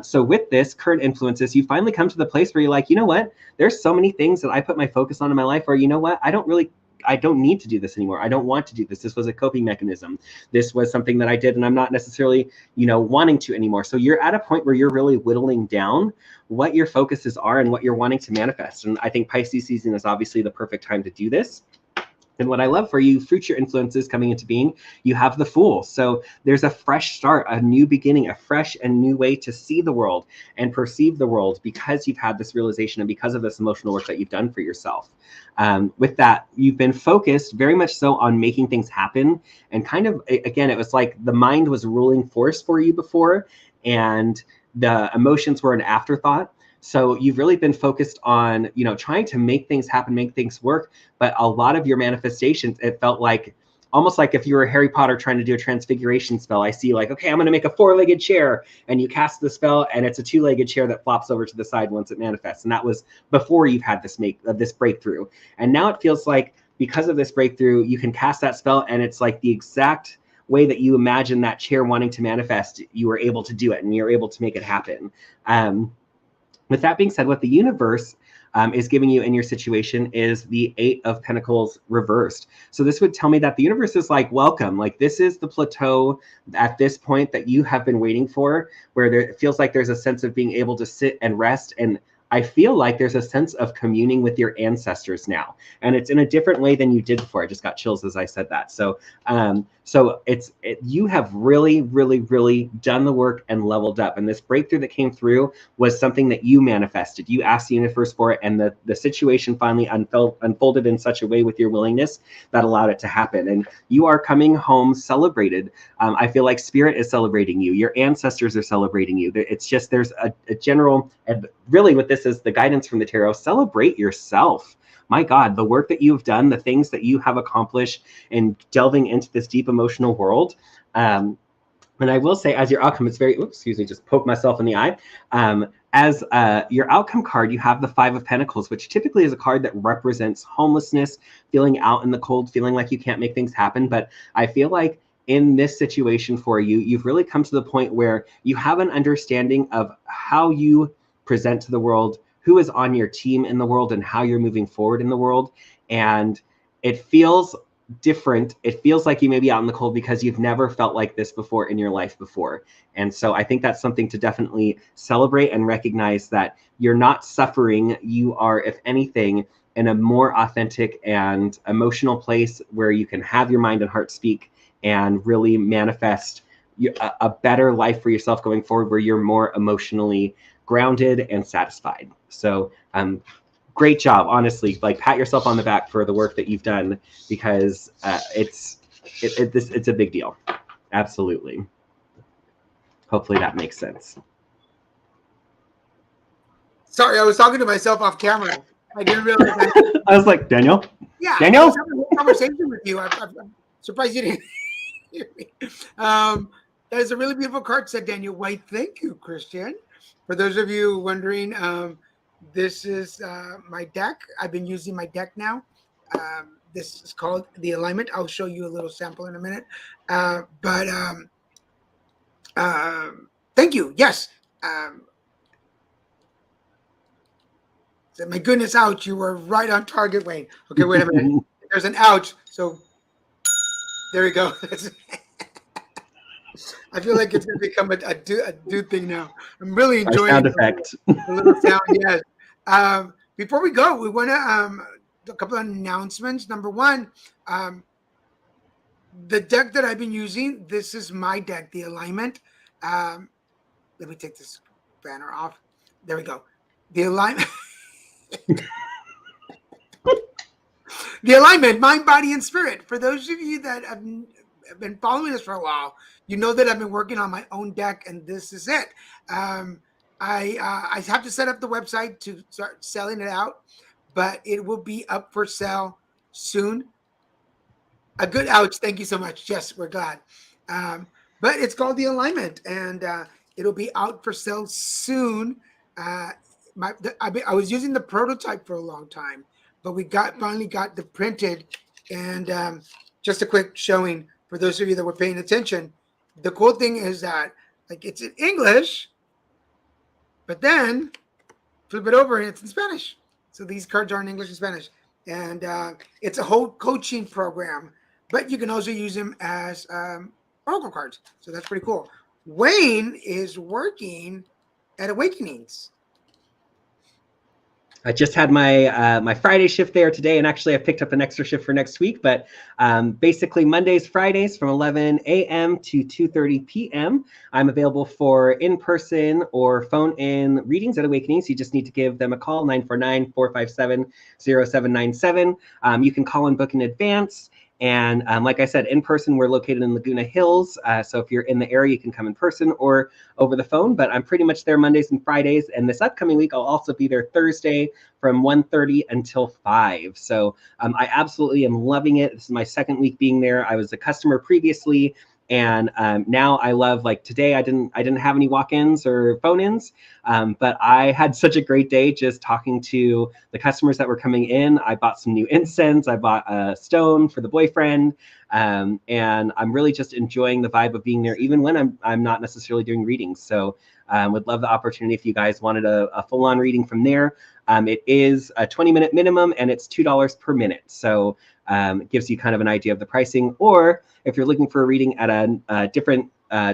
So with this current influences, you finally come to the place where you're like, you know what? There's so many things that I put my focus on in my life where, you know what? I don't need to do this anymore. I don't want to do this. This was a coping mechanism. This was something that I did, and I'm not necessarily, wanting to anymore. So you're at a point where you're really whittling down what your focuses are and what you're wanting to manifest. And I think Pisces season is obviously the perfect time to do this. And what I love for you, future influences coming into being, you have the Fool. So there's a fresh start, a new beginning, a fresh and new way to see the world and perceive the world because you've had this realization and because of this emotional work that you've done for yourself. With that, you've been focused very much so on making things happen. And kind of, again, it was like the mind was ruling force for you before, and the emotions were an afterthought. So you've really been focused on, trying to make things happen, make things work. But a lot of your manifestations, it felt like almost like if you were Harry Potter trying to do a transfiguration spell. I see like, okay, I'm going to make a 4-legged chair, and you cast the spell and it's a 2-legged chair that flops over to the side once it manifests. And that was before you've had this breakthrough. And now it feels like because of this breakthrough, you can cast that spell and it's like the exact way that you imagine that chair wanting to manifest, you were able to do it and you're able to make it happen. With that being said, what the universe is giving you in your situation is the 8 of Pentacles reversed. So this would tell me that the universe is like, welcome. Like this is the plateau at this point that you have been waiting for, where it feels like there's a sense of being able to sit and rest. And I feel like there's a sense of communing with your ancestors now. And it's in a different way than you did before. I just got chills as I said that. So you have really, really, really done the work and leveled up. And this breakthrough that came through was something that you manifested. You asked the universe for it, and the situation finally unfolded in such a way with your willingness that allowed it to happen. And you are coming home celebrated. I feel like spirit is celebrating you. Your ancestors are celebrating you. It's just, there's a general, and really what this is, the guidance from the tarot, celebrate yourself. My God, the work that you've done, the things that you have accomplished in delving into this deep emotional world. And I will say, as your outcome, it's very, just poke myself in the eye. As your outcome card, you have the 5 of Pentacles, which typically is a card that represents homelessness, feeling out in the cold, feeling like you can't make things happen. But I feel like in this situation for you, you've really come to the point where you have an understanding of how you present to the world, who is on your team in the world, and how you're moving forward in the world. And it feels different. It feels like you may be out in the cold because you've never felt like this before in your life before. And so I think that's something to definitely celebrate and recognize, that you're not suffering. You are, if anything, in a more authentic and emotional place where you can have your mind and heart speak and really manifest a better life for yourself going forward, where you're more emotionally grounded and satisfied. So great job, honestly. Like, pat yourself on the back for the work that you've done, because it's a big deal. Absolutely. Hopefully that makes sense. Sorry, I was talking to myself off camera. I didn't realize that. I was like, Daniel? Yeah, Daniel? I was having a conversation with you. I'm surprised you didn't hear me. That is a really beautiful card, said Daniel White. Thank you, Christian. For those of you wondering, this is my deck. I've been using my deck now. This is called the alignment. I'll show you a little sample in a minute. Thank you. Yes. My goodness, ouch. You were right on target, Wayne. Okay, wait a minute. There's an ouch. So there we go. I feel like it's going to become a dude thing now. I'm really enjoying sound effect. The little sound, yes. Before we go, we want to a couple of announcements. Number one, the deck that I've been using, this is my deck, the alignment. Let me take this banner off. There we go. The alignment. The alignment, mind, body, and spirit. For those of you that have been following us for a while, you know that I've been working on my own deck, and this is it. Um, I have to set up the website to start selling it out, but it will be up for sale soon. A good ouch. Thank you so much. Yes, we're glad. Um, but it's called the alignment, and it'll be out for sale soon. Uh, I was using the prototype for a long time, but we finally got the printed. And just a quick showing for those of you that were paying attention. The cool thing is that like it's in English, but then flip it over and it's in Spanish. So these cards are in English and Spanish, and it's a whole coaching program. But you can also use them as oracle cards. So that's pretty cool. Wayne is working at Awakenings. I just had my my Friday shift there today, and actually I picked up an extra shift for next week. But basically Mondays, Fridays from 11 a.m. to 2:30 p.m. I'm available for in-person or phone-in readings at Awakenings. You just need to give them a call, 949-457-0797. You can call and book in advance. And like I said, in person, we're located in Laguna Hills. So if you're in the area, you can come in person or over the phone. But I'm pretty much there Mondays and Fridays. And this upcoming week, I'll also be there Thursday from 1:30 until 5. So I absolutely am loving it. This is my second week being there. I was a customer previously. And now I love, like today, I didn't have any walk-ins or phone-ins, but I had such a great day just talking to the customers that were coming in. I bought some new incense. I bought a stone for the boyfriend, and I'm really just enjoying the vibe of being there, even when I'm not necessarily doing readings. So would love the opportunity if you guys wanted a full-on reading from there. It is a 20-minute minimum, and it's $2 per minute. So it gives you kind of an idea of the pricing. Or if you're looking for a reading at a different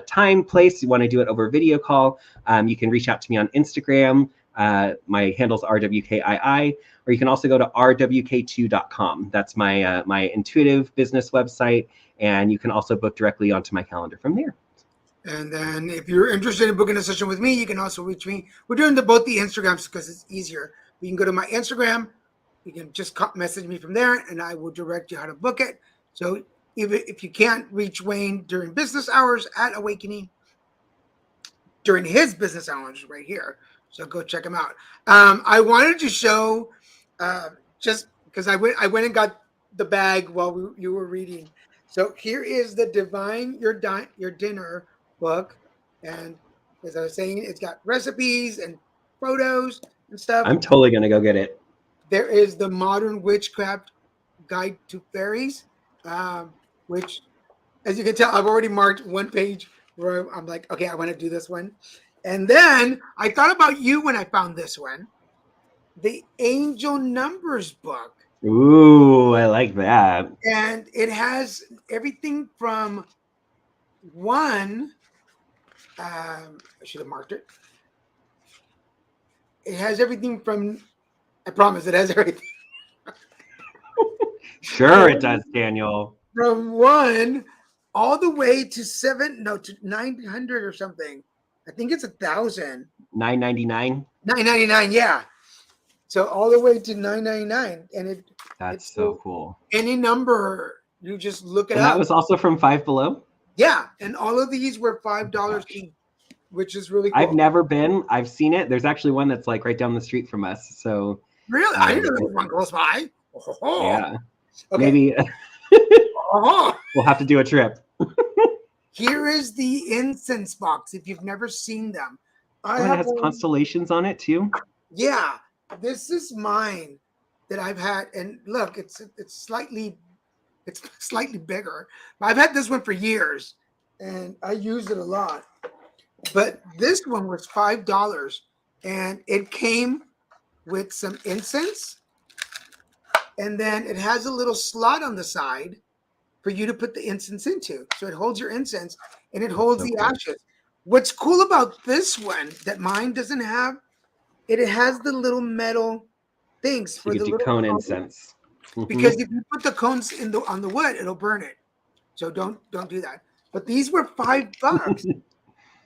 time, place, you want to do it over a video call, you can reach out to me on Instagram. My handle's RWKII, or you can also go to rwk2.com. That's my my intuitive business website, and you can also book directly onto my calendar from there. And then if you're interested in booking a session with me, you can also reach me. We're doing both the Instagrams because it's easier. You can go to my Instagram. You can just message me from there, and I will direct you how to book it. So if you can't reach Wayne during business hours at Awakening, during his business hours right here, so go check him out. I wanted to show, just because I went and got the bag while you were reading. So here is the Divine Your Dinner book, and as I was saying, it's got recipes and photos and stuff. I'm totally gonna go get it. There is the Modern Witchcraft Guide to Fairies, which, as you can tell, I've already marked one page where I'm like, okay, I want to do this one. And then I thought about you when I found this one, the Angel Numbers book. Ooh, I like that. And it has everything from one, I should have marked it. It has everything from, I promise it has everything. Sure it does, Daniel. From 1 all the way to 900 or something. I think it's 1,000. $9.99. $9.99, yeah. So all the way to $9.99, and That's so cool. Any number, you just look it and up. That was also from Five Below. Yeah, and all of these were $5 each, which is really cool. I've never been. I've seen it. There's actually one that's like right down the street from us. So really, I didn't know there was one close by. Oh. Yeah, okay. Maybe we'll have to do a trip. Here is the incense box. If you've never seen them, it has constellations on it too. Yeah, this is mine that I've had, and look, it's slightly bigger. But I've had this one for years, and I use it a lot. But this one was $5, and it came with some incense, and then it has a little slot on the side for you to put the incense into. So it holds your incense, and it holds the ashes. What's cool about this one that mine doesn't have, it has the little metal things for the little cone incense. Because if you put the cones on the wood, it'll burn it. So don't do that. But these were $5.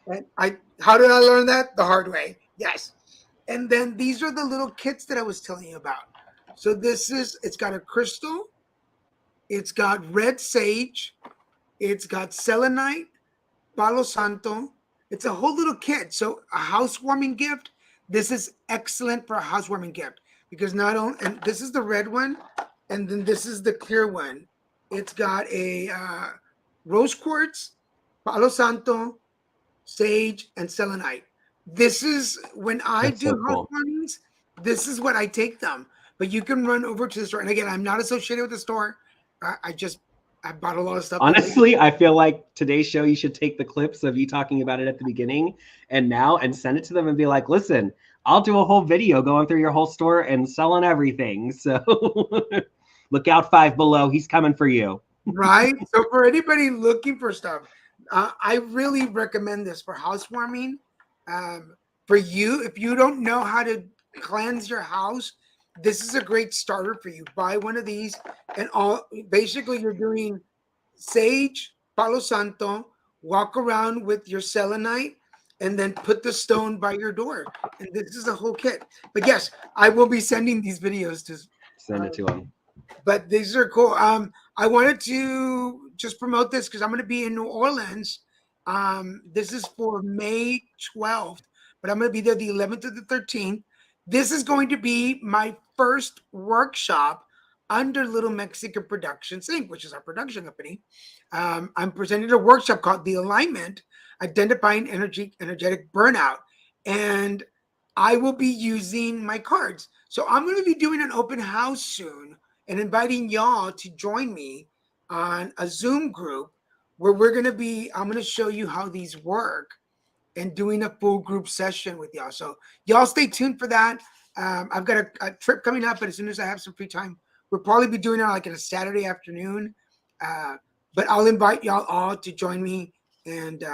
And how did I learn that? The hard way. Yes. And then these are the little kits that I was telling you about. So it's got a crystal, it's got red sage, it's got selenite, Palo Santo. It's a whole little kit. So a housewarming gift. This is excellent for a housewarming gift because not only, and this is the red one, and then this is the clear one. It's got a rose quartz, Palo Santo, sage, and selenite. This is when I That's do so cool. housewarmings. This is what I take them. But you can run over to the store. And again, I'm not associated with the store. I bought a lot of stuff. Honestly, I feel like today's show, you should take the clips of you talking about it at the beginning and now and send it to them and be like, listen, I'll do a whole video going through your whole store and selling everything. So look out, Five Below. He's coming for you. Right. So for anybody looking for stuff, I really recommend this for housewarming. For you, if you don't know how to cleanse your house, this is a great starter for you. Buy one of these, and all basically you're doing sage, Palo Santo, walk around with your selenite, and then put the stone by your door. And this is a whole kit. But yes, I will be sending these videos to Send it to him. but these are cool. I wanted to just promote this because I'm going to be in New Orleans. This is for May 12th, but I'm going to be there the 11th to the 13th. This is going to be my first workshop under Little Mexican Productions Inc., which is our production company. I'm presenting a workshop called The Alignment, Identifying Energetic Burnout. And I will be using my cards. So I'm going to be doing an open house soon and inviting y'all to join me on a Zoom group where I'm going to show you how these work and doing a full group session with y'all. So y'all stay tuned for that. I've got a trip coming up, but as soon as I have some free time, we'll probably be doing it like on a Saturday afternoon. But I'll invite y'all all to join me and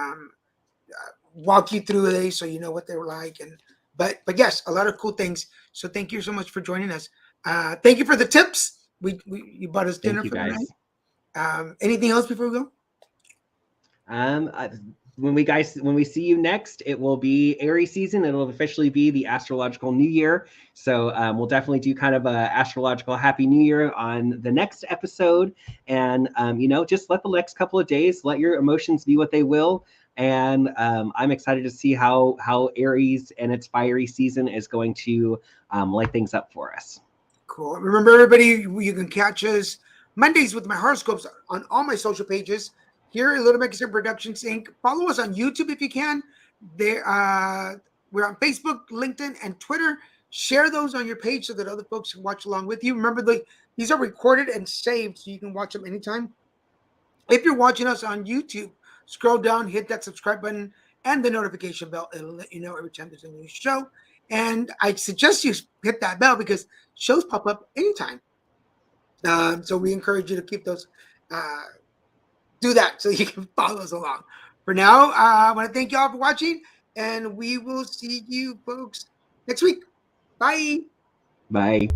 walk you through these so you know what they were like. But yes, a lot of cool things. So thank you so much for joining us. Thank you for the tips. You bought us dinner Thank you, for the guys. night. Anything else before we go? When we see you next, it will be Aries season. It'll officially be the astrological new year. So we'll definitely do kind of a astrological happy new year on the next episode. And just let the next couple of days, let your emotions be what they will. And I'm excited to see how Aries and its fiery season is going to light things up for us. Cool. Remember, everybody, you can catch us Mondays with my horoscopes on all my social pages. Here at Little Mexican Productions Inc. Follow us on YouTube if you can. We're on Facebook, LinkedIn, and Twitter. Share those on your page so that other folks can watch along with you. Remember, these are recorded and saved so you can watch them anytime. If you're watching us on YouTube, scroll down, hit that subscribe button and the notification bell. It'll let you know every time there's a new show. And I suggest you hit that bell because shows pop up anytime. So we encourage you to keep those, do that so you can follow us along. For now, I want to thank you all for watching, and we will see you folks next week. Bye. Bye.